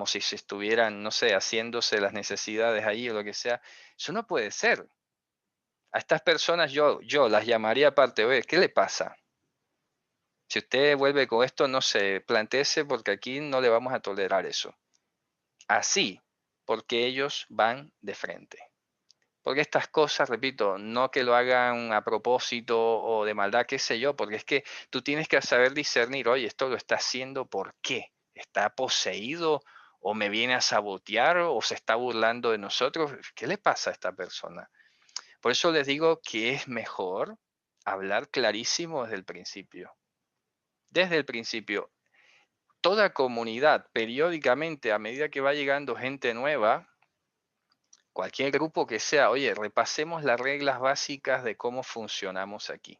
si se estuvieran, no sé, haciéndose las necesidades ahí o lo que sea, eso no puede ser. A estas personas yo las llamaría aparte, oye, ¿qué le pasa? Si usted vuelve con esto, no se plantéese porque aquí no le vamos a tolerar eso. Así, porque ellos van de frente. Porque estas cosas, repito, no que lo hagan a propósito o de maldad, qué sé yo, porque es que tú tienes que saber discernir, oye, esto lo está haciendo, ¿por qué? ¿Está poseído o me viene a sabotear o se está burlando de nosotros? ¿Qué le pasa a esta persona? Por eso les digo que es mejor hablar clarísimo desde el principio. Desde el principio, toda comunidad, periódicamente, a medida que va llegando gente nueva, cualquier grupo que sea, oye, repasemos las reglas básicas de cómo funcionamos aquí.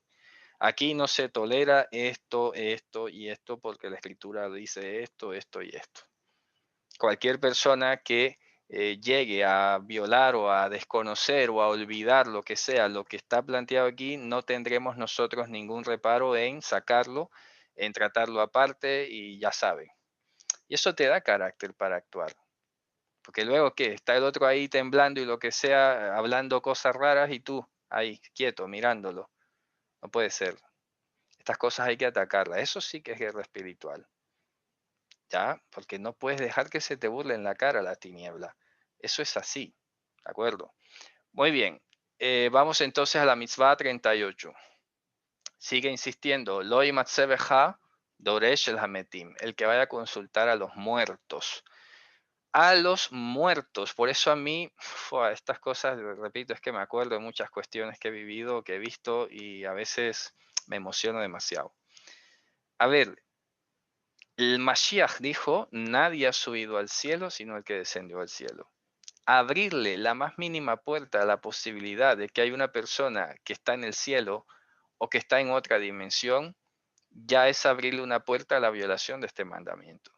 Aquí no se tolera esto, esto y esto porque la escritura dice esto, esto y esto. Cualquier persona que llegue a violar o a desconocer o a olvidar lo que sea, lo que está planteado aquí, no tendremos nosotros ningún reparo en sacarlo, en tratarlo aparte y ya saben. Y eso te da carácter para actuar. Porque luego, ¿qué? Está el otro ahí temblando y lo que sea, hablando cosas raras y tú ahí, quieto, mirándolo. No puede ser. Estas cosas hay que atacarlas. Eso sí que es guerra espiritual. ¿Ya? Porque no puedes dejar que se te burle en la cara la tiniebla. Eso es así. ¿De acuerdo? Muy bien. Vamos entonces a la mitzvah 38. Sigue insistiendo. Loi matzebeja doresh el hametim. El que vaya a consultar a los muertos. A los muertos. Por eso a mí, estas cosas, repito, es que me acuerdo de muchas cuestiones que he vivido, que he visto y a veces me emociono demasiado. A ver, el Mashiach dijo, nadie ha subido al cielo sino el que descendió al cielo. Abrirle la más mínima puerta a la posibilidad de que hay una persona que está en el cielo o que está en otra dimensión, ya es abrirle una puerta a la violación de este mandamiento.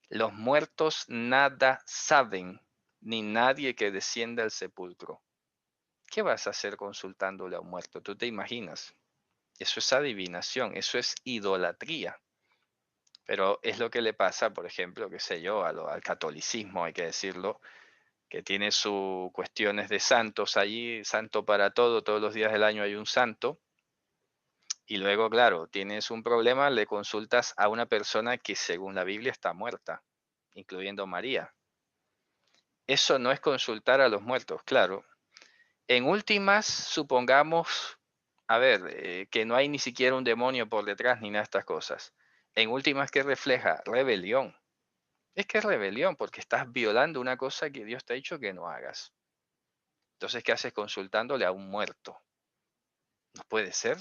Los muertos nada saben, ni nadie que descienda al sepulcro. ¿Qué vas a hacer consultándole a un muerto? ¿Tú te imaginas? Eso es adivinación, eso es idolatría. Pero es lo que le pasa, por ejemplo, qué sé yo, al catolicismo, hay que decirlo, que tiene sus cuestiones de santos allí, santo para todo, todos los días del año hay un santo. Y luego, claro, tienes un problema, le consultas a una persona que según la Biblia está muerta, incluyendo María. Eso no es consultar a los muertos, claro. En últimas, supongamos, a ver, que no hay ni siquiera un demonio por detrás ni nada de estas cosas. En últimas, ¿qué refleja? Rebelión. Es que es rebelión porque estás violando una cosa que Dios te ha dicho que no hagas. Entonces, ¿qué haces consultándole a un muerto? No puede ser.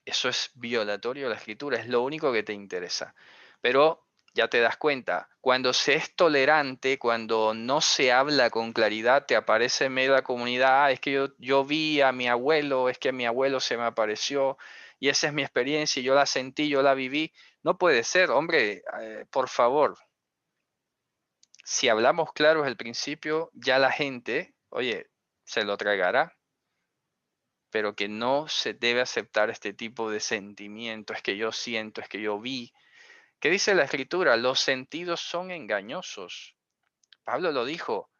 Eso es violatorio de la escritura, es lo único que te interesa. Pero ya te das cuenta, cuando se es tolerante, cuando no se habla con claridad, te aparece en medio de la comunidad, es que yo vi a mi abuelo, es que a mi abuelo se me apareció y esa es mi experiencia, yo la sentí, yo la viví. No puede ser, hombre, por favor. Si hablamos claro desde el principio, ya la gente, oye, se lo tragará. pero que no se debe aceptar este tipo de sentimiento, es que yo siento, es que yo vi. ¿Qué dice la Escritura? Los sentidos son engañosos. Pablo lo dijo.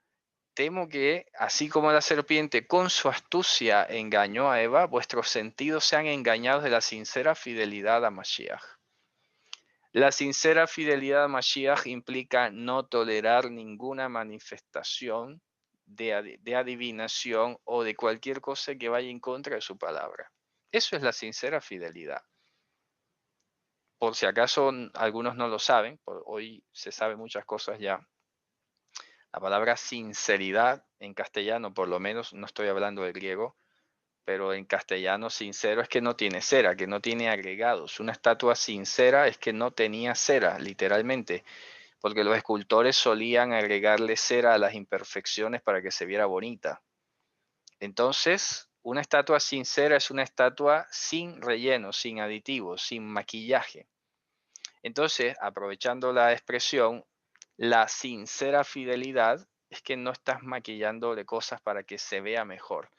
Temo que, así como la serpiente con su astucia engañó a Eva, vuestros sentidos sean engañados de la sincera fidelidad a Mashiach. La sincera fidelidad a Mashiach implica no tolerar ninguna manifestación de adivinación o de cualquier cosa que vaya en contra de su palabra. Eso es la sincera fidelidad. Por si acaso algunos no lo saben, hoy se sabe muchas cosas ya. La palabra sinceridad en castellano, por lo menos, no estoy hablando del griego, pero en castellano sincero es que no tiene cera, que no tiene agregados. Una estatua sincera es que no tenía cera, literalmente, porque los escultores solían agregarle cera a las imperfecciones para que se viera bonita. Entonces, una estatua sincera es una estatua sin relleno, sin aditivos, sin maquillaje. Entonces, aprovechando la expresión, la sincera fidelidad es que no estás maquillándole cosas para que se vea mejor.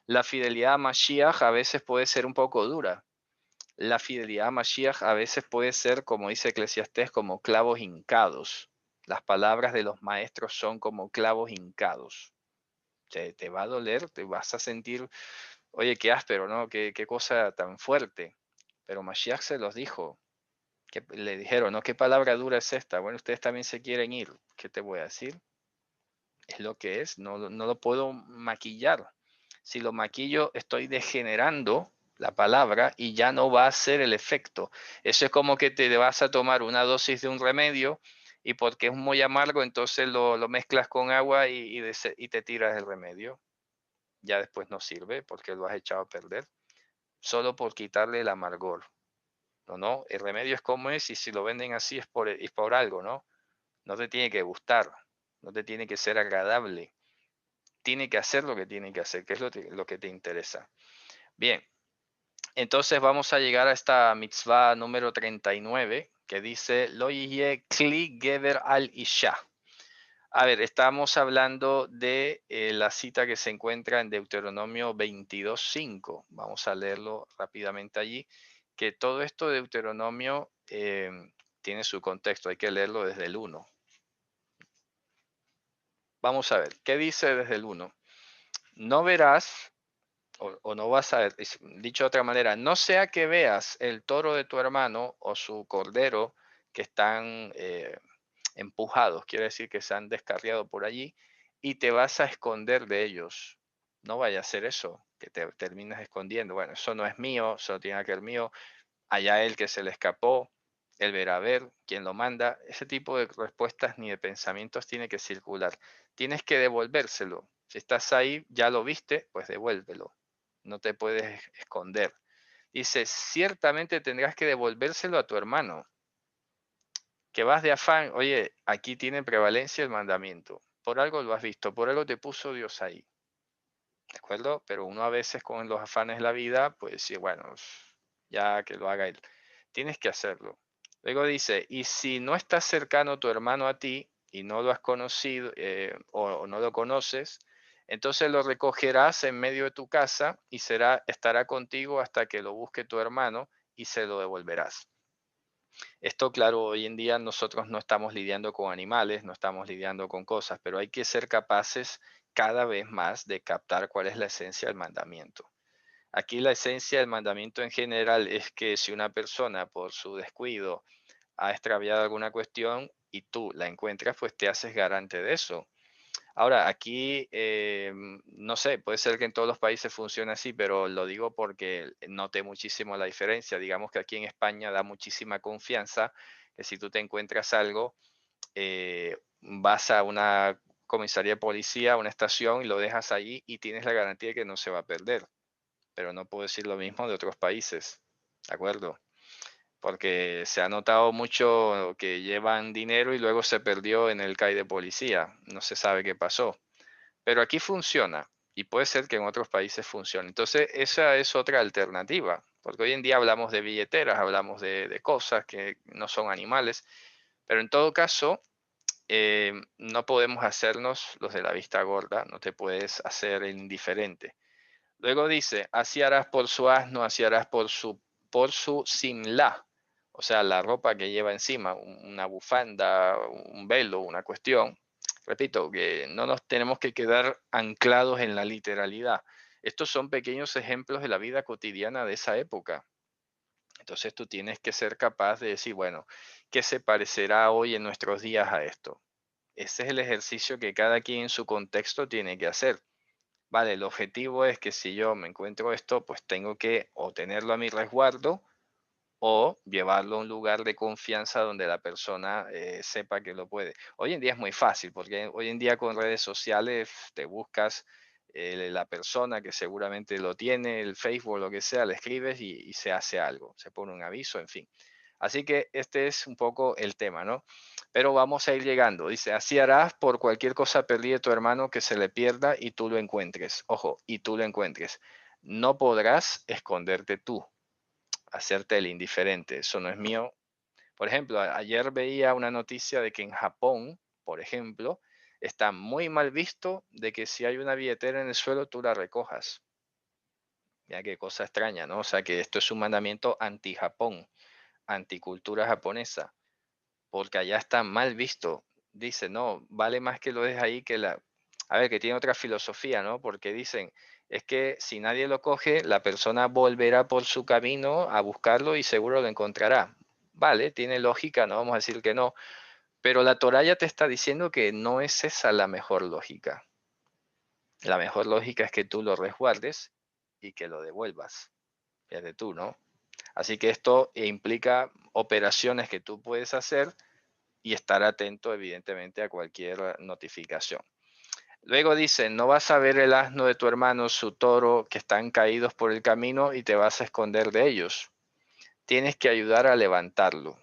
La fidelidad a Mashiach a veces puede ser un poco dura. La fidelidad a Mashiach a veces puede ser, como dice Eclesiastés, como clavos hincados. Las palabras de los maestros son como clavos hincados. Te va a doler, te vas a sentir, oye, qué áspero, ¿no? Qué cosa tan fuerte. Pero Mashiach se los dijo, que le dijeron, ¿no? ¿Qué palabra dura es esta? Bueno, ustedes también se quieren ir. ¿Qué te voy a decir? Es lo que es, no lo puedo maquillar. Si lo maquillo, estoy degenerando la palabra y ya no va a ser el efecto. Eso es como que te vas a tomar una dosis de un remedio y porque es muy amargo, entonces lo mezclas con agua y te tiras el remedio. Ya después no sirve porque lo has echado a perder, solo por quitarle el amargor. No, el remedio es como es y si lo venden así es por algo, ¿no? No te tiene que gustar, no te tiene que ser agradable. Tiene que hacer lo que tiene que hacer, que es lo que te interesa. Bien, entonces vamos a llegar a esta mitzvah número 39, que dice, Lo yihye kli gever al isha. A ver, estamos hablando de la cita que se encuentra en Deuteronomio 22:5. Vamos a leerlo rápidamente allí, que todo esto de Deuteronomio tiene su contexto, hay que leerlo desde el 1. Vamos a ver, ¿qué dice desde el 1? No verás, o no vas a ver, dicho de otra manera, no sea que veas el toro de tu hermano o su cordero que están empujados, quiere decir que se han descarriado por allí y te vas a esconder de ellos. No vaya a ser eso, que te termines escondiendo. Bueno, eso no es mío, eso tiene que ser mío. Allá el que se le escapó, él verá a ver quién lo manda. Ese tipo de respuestas ni de pensamientos tiene que circular. Tienes que devolvérselo. Si estás ahí, ya lo viste, pues devuélvelo. No te puedes esconder. Dice, ciertamente tendrás que devolvérselo a tu hermano. Que vas de afán, oye, aquí tiene prevalencia el mandamiento. Por algo lo has visto, por algo te puso Dios ahí. ¿De acuerdo? Pero uno a veces con los afanes de la vida, pues sí, bueno, ya que lo haga él. Tienes que hacerlo. Luego dice, y si no está cercano tu hermano a ti y no lo has conocido o no lo conoces, entonces lo recogerás en medio de tu casa y estará contigo hasta que lo busque tu hermano y se lo devolverás. Esto, claro, hoy en día nosotros no estamos lidiando con animales, no estamos lidiando con cosas, pero hay que ser capaces cada vez más de captar cuál es la esencia del mandamiento. Aquí la esencia del mandamiento en general es que si una persona por su descuido ha extraviado alguna cuestión y tú la encuentras, pues te haces garante de eso. Ahora, aquí, no sé, puede ser que en todos los países funcione así, pero lo digo porque noté muchísimo la diferencia. Digamos que aquí en España da muchísima confianza que si tú te encuentras algo, vas a una comisaría de policía, a una estación y lo dejas allí y tienes la garantía de que no se va a perder. Pero no puedo decir lo mismo de otros países, ¿de acuerdo? Porque se ha notado mucho que llevan dinero y luego se perdió en el CAI de policía. No se sabe qué pasó. Pero aquí funciona y puede ser que en otros países funcione. Entonces, esa es otra alternativa, porque hoy en día hablamos de billeteras, hablamos de cosas que no son animales, pero en todo caso, no podemos hacernos los de la vista gorda, no te puedes hacer el indiferente. Luego dice, así harás por su asno, así harás por su simla, o sea, la ropa que lleva encima, una bufanda, un velo, una cuestión. Repito, que no nos tenemos que quedar anclados en la literalidad. Estos son pequeños ejemplos de la vida cotidiana de esa época. Entonces tú tienes que ser capaz de decir, bueno, ¿qué se parecerá hoy en nuestros días a esto? Ese es el ejercicio que cada quien en su contexto tiene que hacer. Vale, el objetivo es que si yo me encuentro esto, pues tengo que o tenerlo a mi resguardo o llevarlo a un lugar de confianza donde la persona sepa que lo puede. Hoy en día es muy fácil porque hoy en día con redes sociales te buscas la persona que seguramente lo tiene, el Facebook, lo que sea, le escribes y se hace algo, se pone un aviso, en fin. Así que este es un poco el tema, ¿no? Pero vamos a ir llegando. Dice, así harás por cualquier cosa perdida de tu hermano que se le pierda y tú lo encuentres. Ojo, y tú lo encuentres. No podrás esconderte tú, hacerte el indiferente. Eso no es mío. Por ejemplo, ayer veía una noticia de que en Japón, por ejemplo, está muy mal visto de que si hay una billetera en el suelo tú la recojas. Ya qué cosa extraña, ¿no? O sea que esto es un mandamiento anti-Japón, anticultura japonesa, porque allá está mal visto. Dice, no, vale más que lo dejes ahí que la... A ver, que tiene otra filosofía, ¿no? Porque dicen, es que si nadie lo coge, la persona volverá por su camino a buscarlo y seguro lo encontrará. Vale, tiene lógica, no vamos a decir que no, pero la Torá ya te está diciendo que no es esa la mejor lógica. La mejor lógica es que tú lo resguardes y que lo devuelvas. Fíjate tú, ¿no? Así que esto implica operaciones que tú puedes hacer y estar atento, evidentemente, a cualquier notificación. Luego dice, no vas a ver el asno de tu hermano, su toro, que están caídos por el camino y te vas a esconder de ellos. Tienes que ayudar a levantarlo.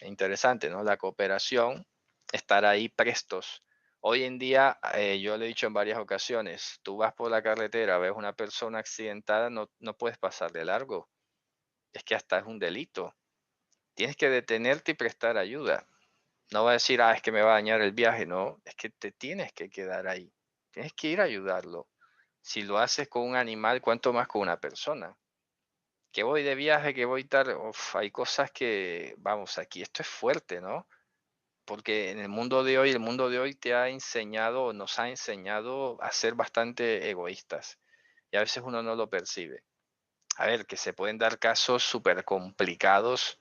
Interesante, ¿no? La cooperación, estar ahí prestos. Hoy en día, yo lo he dicho en varias ocasiones, tú vas por la carretera, ves una persona accidentada, no puedes pasar de largo. Es que hasta es un delito. Tienes que detenerte y prestar ayuda. No va a decir, es que me va a dañar el viaje. No, es que te tienes que quedar ahí. Tienes que ir a ayudarlo. Si lo haces con un animal, ¿cuánto más con una persona? Que voy de viaje, que voy tarde. Uf, hay cosas que, vamos, aquí esto es fuerte, ¿no? Porque en el mundo de hoy te ha enseñado, nos ha enseñado a ser bastante egoístas. Y a veces uno no lo percibe. A ver, que se pueden dar casos súper complicados,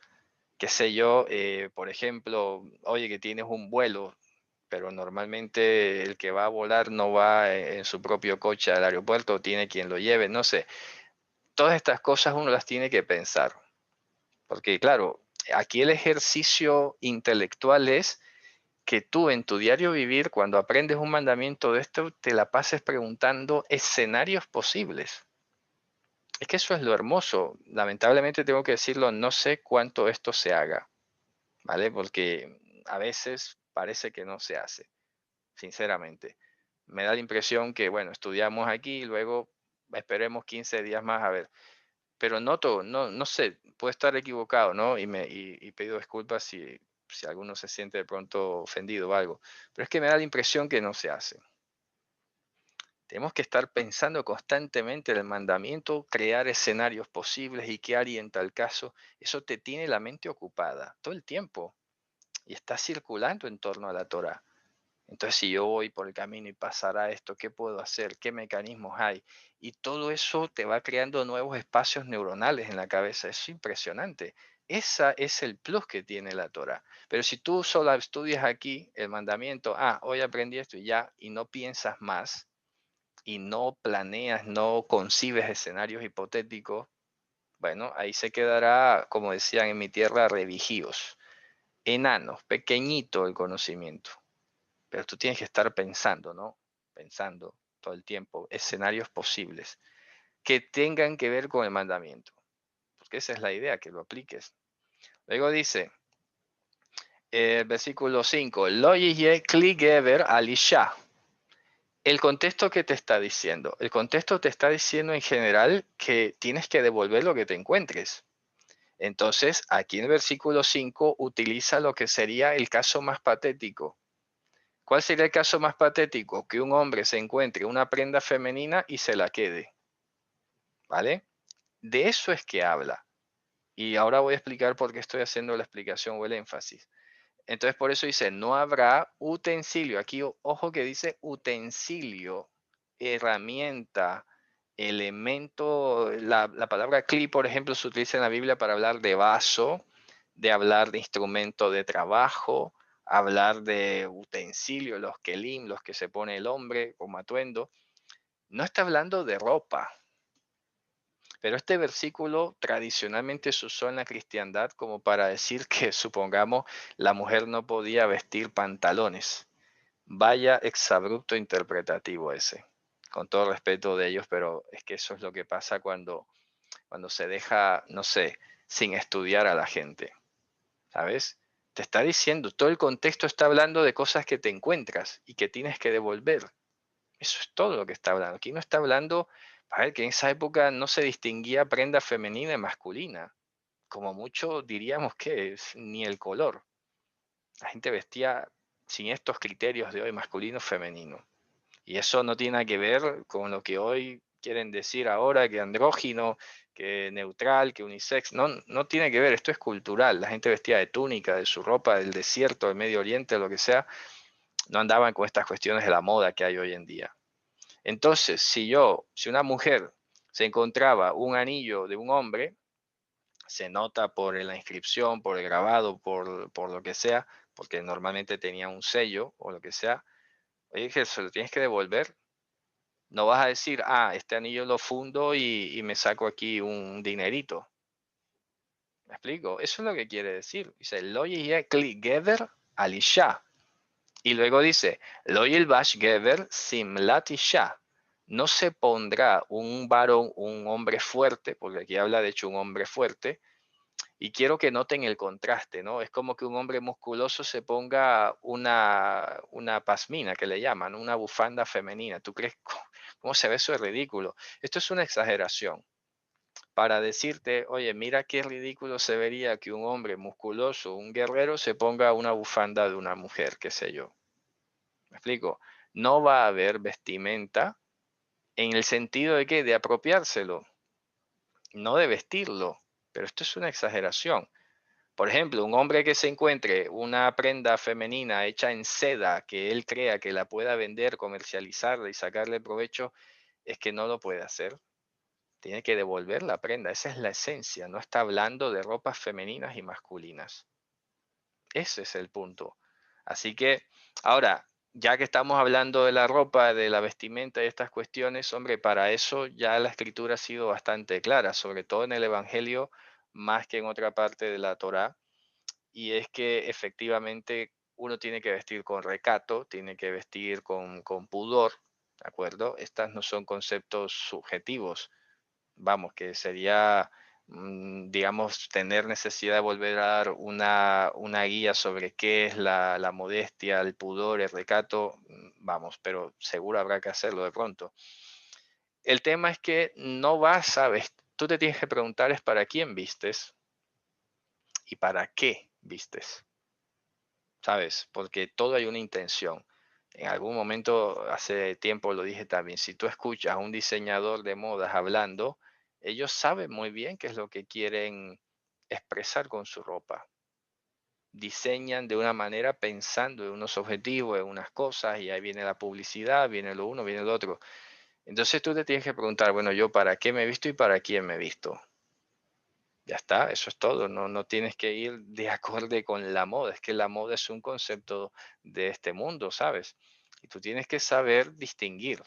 qué sé yo, por ejemplo, oye, que tienes un vuelo, pero normalmente el que va a volar no va en su propio coche al aeropuerto, tiene quien lo lleve, no sé. Todas estas cosas uno las tiene que pensar, porque claro, aquí el ejercicio intelectual es que tú en tu diario vivir, cuando aprendes un mandamiento de esto, te la pases preguntando escenarios posibles. Es que eso es lo hermoso. Lamentablemente tengo que decirlo, no sé cuánto esto se haga, ¿vale? Porque a veces parece que no se hace, sinceramente. Me da la impresión que, bueno, estudiamos aquí y luego esperemos 15 días más a ver. Pero noto, no sé, puedo estar equivocado, ¿no? Y pido disculpas si alguno se siente de pronto ofendido o algo. Pero es que me da la impresión que no se hace. Tenemos que estar pensando constantemente en el mandamiento, crear escenarios posibles y qué haría en tal caso. Eso te tiene la mente ocupada todo el tiempo y está circulando en torno a la Torah. Entonces, si yo voy por el camino y pasará esto, ¿qué puedo hacer? ¿Qué mecanismos hay? Y todo eso te va creando nuevos espacios neuronales en la cabeza. Es impresionante. Ese es el plus que tiene la Torah. Pero si tú solo estudias aquí el mandamiento, hoy aprendí esto y ya, y no piensas más, y no planeas, no concibes escenarios hipotéticos, bueno, ahí se quedará, como decían en mi tierra, revijíos, enanos, pequeñito el conocimiento. Pero tú tienes que estar pensando, ¿no? Pensando todo el tiempo, escenarios posibles que tengan que ver con el mandamiento. Porque esa es la idea, que lo apliques. Luego dice, versículo 5, Lo yihye kli gever al isha. El contexto que te está diciendo. El contexto te está diciendo en general que tienes que devolver lo que te encuentres. Entonces, aquí en el versículo 5 utiliza lo que sería el caso más patético. ¿Cuál sería el caso más patético? Que un hombre se encuentre una prenda femenina y se la quede, ¿vale? De eso es que habla. Y ahora voy a explicar por qué estoy haciendo la explicación o el énfasis. Entonces, por eso dice, no habrá utensilio. Aquí, ojo que dice utensilio, herramienta, elemento. La palabra cli, por ejemplo, se utiliza en la Biblia para hablar de vaso, de hablar de instrumento de trabajo, hablar de utensilio, los kelim, los que se pone el hombre como atuendo. No está hablando de ropa. Pero este versículo tradicionalmente se usó en la cristiandad como para decir que, supongamos, la mujer no podía vestir pantalones. Vaya exabrupto interpretativo ese, con todo respeto de ellos, pero es que eso es lo que pasa cuando se deja, no sé, sin estudiar a la gente, ¿sabes? Te está diciendo, todo el contexto está hablando de cosas que te encuentras y que tienes que devolver. Eso es todo lo que está hablando. Aquí no está hablando, a ver, que en esa época no se distinguía prenda femenina y masculina. Como mucho diríamos que ni el color. La gente vestía sin estos criterios de hoy, masculino, femenino. Y eso no tiene nada que ver con lo que hoy quieren decir ahora, que andrógino, que neutral, que unisex. No, no tiene que ver, esto es cultural. La gente vestía de túnica, de su ropa, del desierto, del Medio Oriente, lo que sea. No andaban con estas cuestiones de la moda que hay hoy en día. Entonces, si una mujer se encontraba un anillo de un hombre, se nota por la inscripción, por el grabado, por lo que sea, porque normalmente tenía un sello o lo que sea, oye, que se lo tienes que devolver. No vas a decir, ah, este anillo lo fundo y me saco aquí un dinerito. ¿Me explico? Eso es lo que quiere decir. Dice, lo gever alisha. Y luego dice, lo bash gever simlat isha. No se pondrá un varón, un hombre fuerte, porque aquí habla de hecho un hombre fuerte, y quiero que noten el contraste, ¿no? Es como que un hombre musculoso se ponga una pasmina, que le llaman, una bufanda femenina. ¿Tú crees cómo se ve eso? Es ridículo. Esto es una exageración para decirte, oye, mira qué ridículo se vería que un hombre musculoso, un guerrero, se ponga una bufanda de una mujer, qué sé yo. ¿Me explico? No va a haber vestimenta en el sentido de que de apropiárselo, no de vestirlo. Pero esto es una exageración. Por ejemplo, un hombre que se encuentre una prenda femenina hecha en seda que él crea que la pueda vender, comercializarla y sacarle provecho, es que no lo puede hacer. Tiene que devolver la prenda. Esa es la esencia. No está hablando de ropas femeninas y masculinas. Ese es el punto. Así que ahora, ya que estamos hablando de la ropa, de la vestimenta y estas cuestiones, hombre, para eso ya la escritura ha sido bastante clara, sobre todo en el Evangelio, más que en otra parte de la Torá. Y es que efectivamente uno tiene que vestir con recato, tiene que vestir con pudor, ¿de acuerdo? Estas no son conceptos subjetivos, vamos, que sería, digamos, tener necesidad de volver a dar una guía sobre qué es la modestia, el pudor, el recato, vamos, pero seguro habrá que hacerlo de pronto. El tema es que no vas a vestir, tú te tienes que preguntar es para quién vistes y para qué vistes. ¿Sabes? Porque todo hay una intención. En algún momento, hace tiempo lo dije también, si tú escuchas a un diseñador de modas hablando, ellos saben muy bien qué es lo que quieren expresar con su ropa. Diseñan de una manera pensando en unos objetivos, en unas cosas, y ahí viene la publicidad, viene lo uno, viene lo otro. Entonces tú te tienes que preguntar, bueno, yo para qué me he visto y para quién me he visto. Ya está, eso es todo. No, no tienes que ir de acorde con la moda. Es que la moda es un concepto de este mundo, ¿sabes? Y tú tienes que saber distinguir.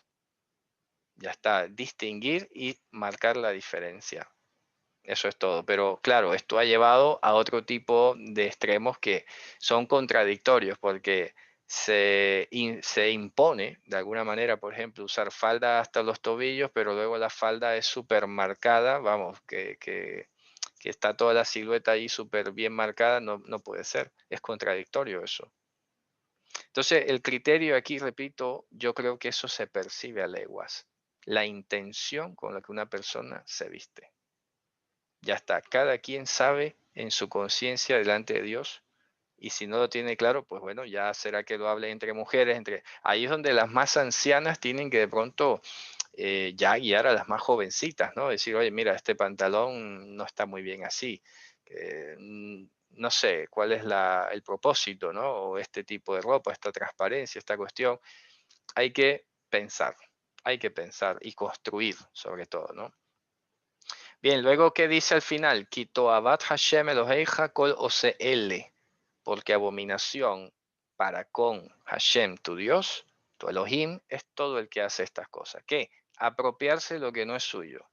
Ya está, distinguir y marcar la diferencia. Eso es todo. Pero claro, esto ha llevado a otro tipo de extremos que son contradictorios porque se impone de alguna manera, por ejemplo, usar falda hasta los tobillos, pero luego la falda es súper marcada, vamos, que está toda la silueta ahí súper bien marcada, no, no puede ser. Es contradictorio eso. Entonces, el criterio aquí, repito, yo creo que eso se percibe a leguas. La intención con la que una persona se viste. Ya está, cada quien sabe en su conciencia delante de Dios Y si no lo tiene claro, pues bueno, ya será que lo hable entre mujeres, ahí es donde las más ancianas tienen que de pronto ya guiar a las más jovencitas, ¿no? Decir, oye, mira, este pantalón no está muy bien así. No sé cuál es el propósito, ¿no? O este tipo de ropa, esta transparencia, esta cuestión. Hay que pensar, hay que pensar y construir sobre todo, ¿no? Bien, luego, ¿qué dice al final? Quito abad Hashem Eloheija kol OCL, porque abominación para con Hashem, tu Dios, tu Elohim, es todo el que hace estas cosas. ¿Qué? Apropiarse lo que no es suyo,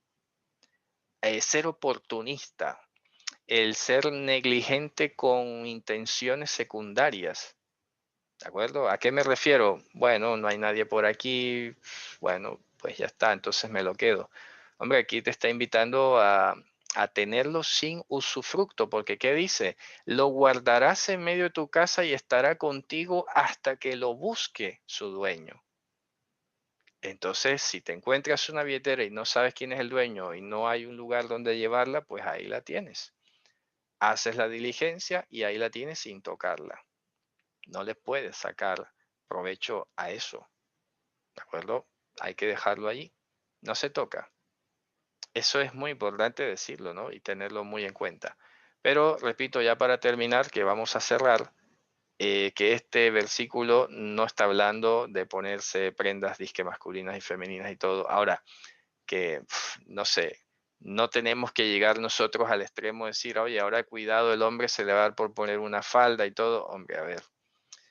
ser oportunista, el ser negligente con intenciones secundarias. ¿De acuerdo? ¿A qué me refiero? Bueno, no hay nadie por aquí, bueno, pues ya está, entonces me lo quedo. Hombre, aquí te está invitando a tenerlo sin usufructo, porque ¿qué dice? Lo guardarás en medio de tu casa y estará contigo hasta que lo busque su dueño. Entonces, si te encuentras una billetera y no sabes quién es el dueño y no hay un lugar donde llevarla, pues ahí la tienes. Haces la diligencia y ahí la tienes sin tocarla. No le puedes sacar provecho a eso, ¿de acuerdo? Hay que dejarlo allí. No se toca. Eso es muy importante decirlo, ¿no? Y tenerlo muy en cuenta. Pero repito, ya para terminar, que vamos a cerrar, que este versículo no está hablando de ponerse prendas disque masculinas y femeninas y todo. Ahora, que no sé, no tenemos que llegar nosotros al extremo de decir, oye, ahora cuidado, el hombre se le va a dar por poner una falda y todo. Hombre, a ver,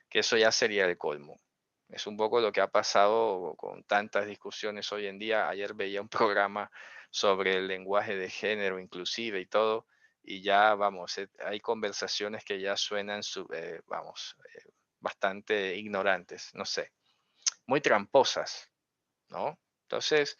que eso ya sería el colmo. Es un poco lo que ha pasado con tantas discusiones hoy en día. Ayer veía un programa sobre el lenguaje de género inclusive y todo, y ya vamos, hay conversaciones que ya suenan, vamos, bastante ignorantes, no sé, muy tramposas, ¿no? Entonces,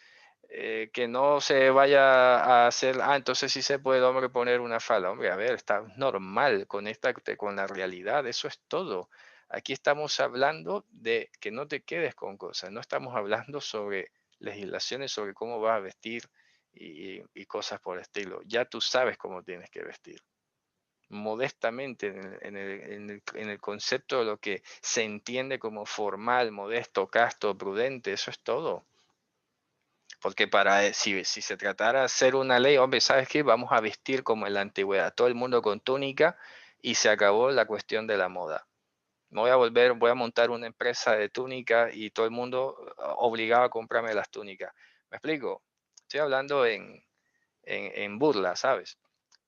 que no se vaya a hacer, entonces sí se puede el hombre poner una falda. Hombre, a ver, está normal, conéctate con la realidad, eso es todo. Aquí estamos hablando de que no te quedes con cosas, no estamos hablando sobre legislaciones sobre cómo vas a vestir y cosas por el estilo. Ya tú sabes cómo tienes que vestir. Modestamente en el concepto de lo que se entiende como formal, modesto, casto, prudente, eso es todo. Porque si se tratara de hacer una ley, hombre, ¿sabes qué? Vamos a vestir como en la antigüedad, todo el mundo con túnica y se acabó la cuestión de la moda. Voy a montar una empresa de túnica y todo el mundo obligado a comprarme las túnicas. ¿Me explico? Estoy hablando en burla, ¿sabes?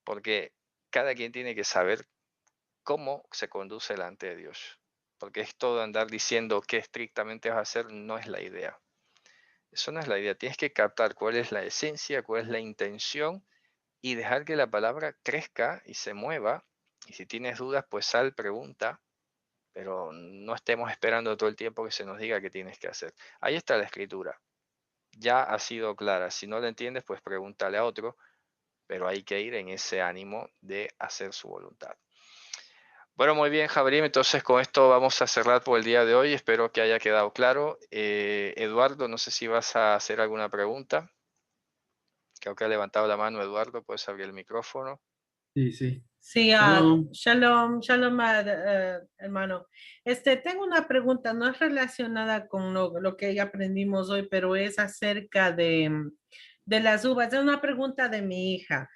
Porque cada quien tiene que saber cómo se conduce delante de Dios. Porque es todo andar diciendo qué estrictamente vas a hacer, no es la idea. Eso no es la idea. Tienes que captar cuál es la esencia, cuál es la intención y dejar que la palabra crezca y se mueva. Y si tienes dudas, pues sal, pregunta, pero no estemos esperando todo el tiempo que se nos diga qué tienes que hacer. Ahí está la escritura. Ya ha sido clara. Si no la entiendes, pues pregúntale a otro, pero hay que ir en ese ánimo de hacer su voluntad. Bueno, muy bien, Javier. Entonces, con esto vamos a cerrar por el día de hoy. Espero que haya quedado claro. Eduardo, no sé si vas a hacer alguna pregunta. Creo que ha levantado la mano Eduardo. Puedes abrir el micrófono. Sí, sí. Sí, Shalom. shalom, shalom, hermano. Tengo una pregunta, no es relacionada con lo que ya aprendimos hoy, pero es acerca de las uvas. Es una pregunta de mi hija.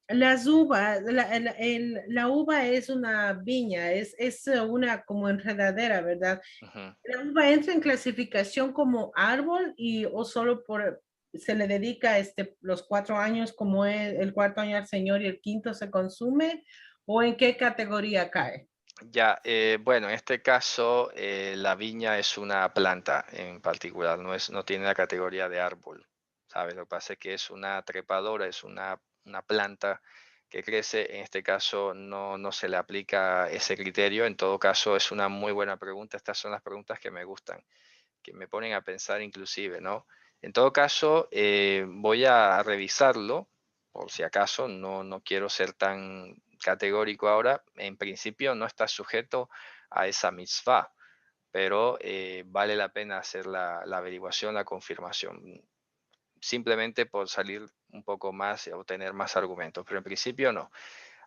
Las uvas, la uva es una viña, es una como enredadera, ¿verdad? Ujú. ¿La uva entra en clasificación como árbol o solo se le dedica los 4 años como es el cuarto año al Señor y el quinto se consume? ¿O en qué categoría cae? Ya, bueno, en este caso la viña es una planta en particular, no tiene la categoría de árbol, ¿sabes? Lo que pasa es que es una trepadora, es una planta que crece. En este caso no se le aplica ese criterio. En todo caso, es una muy buena pregunta. Estas son las preguntas que me gustan, que me ponen a pensar inclusive, ¿no? En todo caso, voy a revisarlo, por si acaso, no quiero ser tan categórico ahora. En principio no está sujeto a esa mitzvah, pero vale la pena hacer la averiguación, la confirmación, simplemente por salir un poco más y obtener más argumentos, pero en principio no.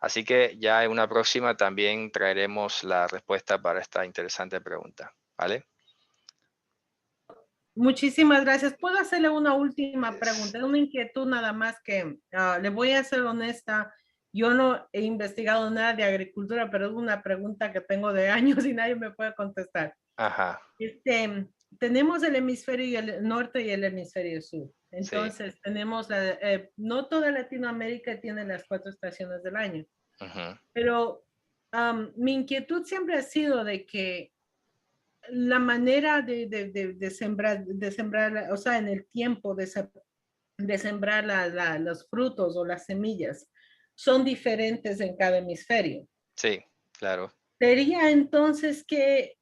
Así que ya en una próxima también traeremos la respuesta para esta interesante pregunta, ¿vale? Muchísimas gracias. ¿Puedo hacerle una última Es- pregunta? Una inquietud nada más que le voy a ser honesta. Yo no he investigado nada de agricultura, pero es una pregunta que tengo de años y nadie me puede contestar. Ajá, Tenemos el hemisferio norte y el hemisferio sur. sí. Entonces, tenemos no toda Latinoamérica tiene las 4 estaciones del año, Ujú. pero mi inquietud siempre ha sido de que la manera de sembrar, o sea, en el tiempo de sembrar los frutos o las semillas, son diferentes en cada hemisferio. Sí, claro. Sería entonces que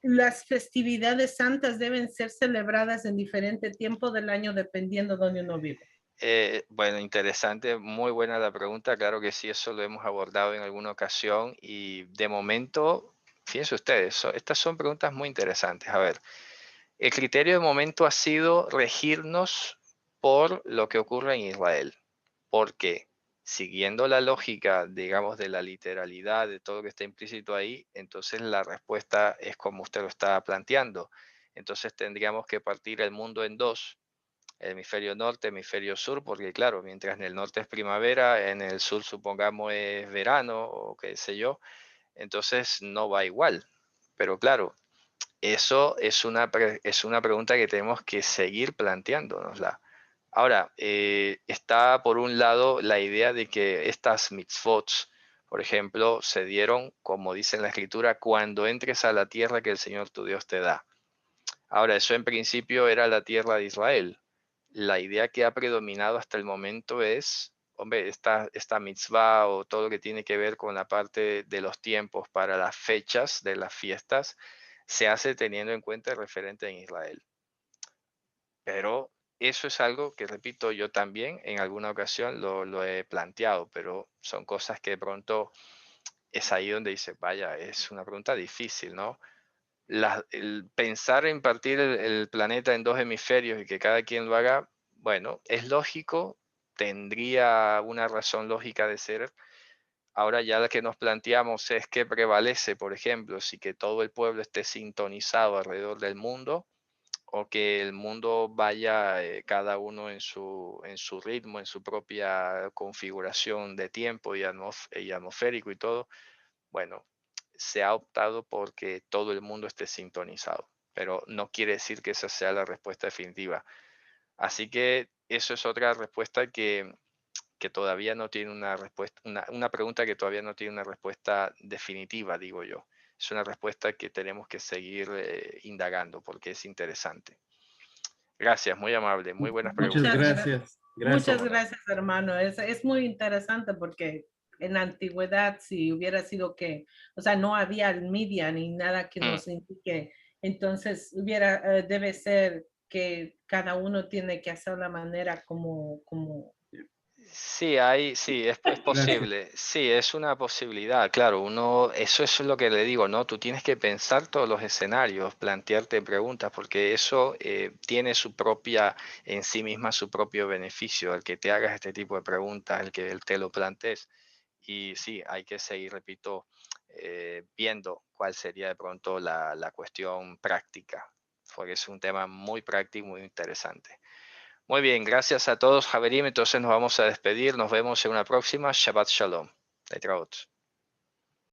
las festividades santas deben ser celebradas en diferente tiempo del año dependiendo de donde uno vive. Bueno, interesante, muy buena la pregunta. Claro que sí, eso lo hemos abordado en alguna ocasión y de momento, fíjense ustedes, estas son preguntas muy interesantes. A ver, el criterio de momento ha sido regirnos por lo que ocurre en Israel, porque siguiendo la lógica, digamos, de la literalidad, de todo lo que está implícito ahí, entonces la respuesta es como usted lo está planteando. Entonces tendríamos que partir el mundo en dos: hemisferio norte, hemisferio sur, porque claro, mientras en el norte es primavera, en el sur supongamos es verano o qué sé yo, entonces no va igual. Pero claro, eso es una pregunta que tenemos que seguir planteándonosla. Ahora, está por un lado la idea de que estas mitzvot, por ejemplo, se dieron, como dice en la escritura, cuando entres a la tierra que el Señor tu Dios te da. Ahora, eso en principio era la tierra de Israel. La idea que ha predominado hasta el momento es, hombre, esta mitzvah o todo lo que tiene que ver con la parte de los tiempos para las fechas de las fiestas, se hace teniendo en cuenta el referente en Israel. Pero eso es algo que, repito, yo también en alguna ocasión lo he planteado, pero son cosas que de pronto es ahí donde dice, vaya, es una pregunta difícil, ¿no? El pensar en partir el planeta en dos hemisferios y que cada quien lo haga, bueno, es lógico, tendría una razón lógica de ser. Ahora ya lo que nos planteamos es qué prevalece, por ejemplo, si que todo el pueblo esté sintonizado alrededor del mundo o que el mundo vaya cada uno en su ritmo, en su propia configuración de tiempo y atmosférico y todo. Bueno, se ha optado porque todo el mundo esté sintonizado, pero no quiere decir que esa sea la respuesta definitiva. Así que eso es otra respuesta que todavía no tiene una respuesta, una pregunta que todavía no tiene una respuesta definitiva, digo yo. Es una respuesta que tenemos que seguir indagando porque es interesante. Gracias, muy amable, muy buenas Muchas Muchas, preguntas. gracias. muchas Gracias. Cómo no. gracias, hermano. Es muy interesante porque en la antigüedad, si hubiera sido que, o sea, no había media ni nada que Hmm. nos indique, entonces debe ser que cada uno tiene que hacer la manera como. Sí, es Gracias. posible. Sí, es una posibilidad. Claro, eso es lo que le digo, ¿no? Tú tienes que pensar todos los escenarios, plantearte preguntas, porque eso tiene su propia, en sí misma, su propio beneficio, el que te hagas este tipo de preguntas, el que te lo plantees. Y sí, hay que seguir, repito, viendo cuál sería de pronto la cuestión práctica, porque es un tema muy práctico, muy interesante. Muy bien, gracias a todos, Javerim. Entonces nos vamos a despedir. Nos vemos en una próxima. Shabbat Shalom. Letraot.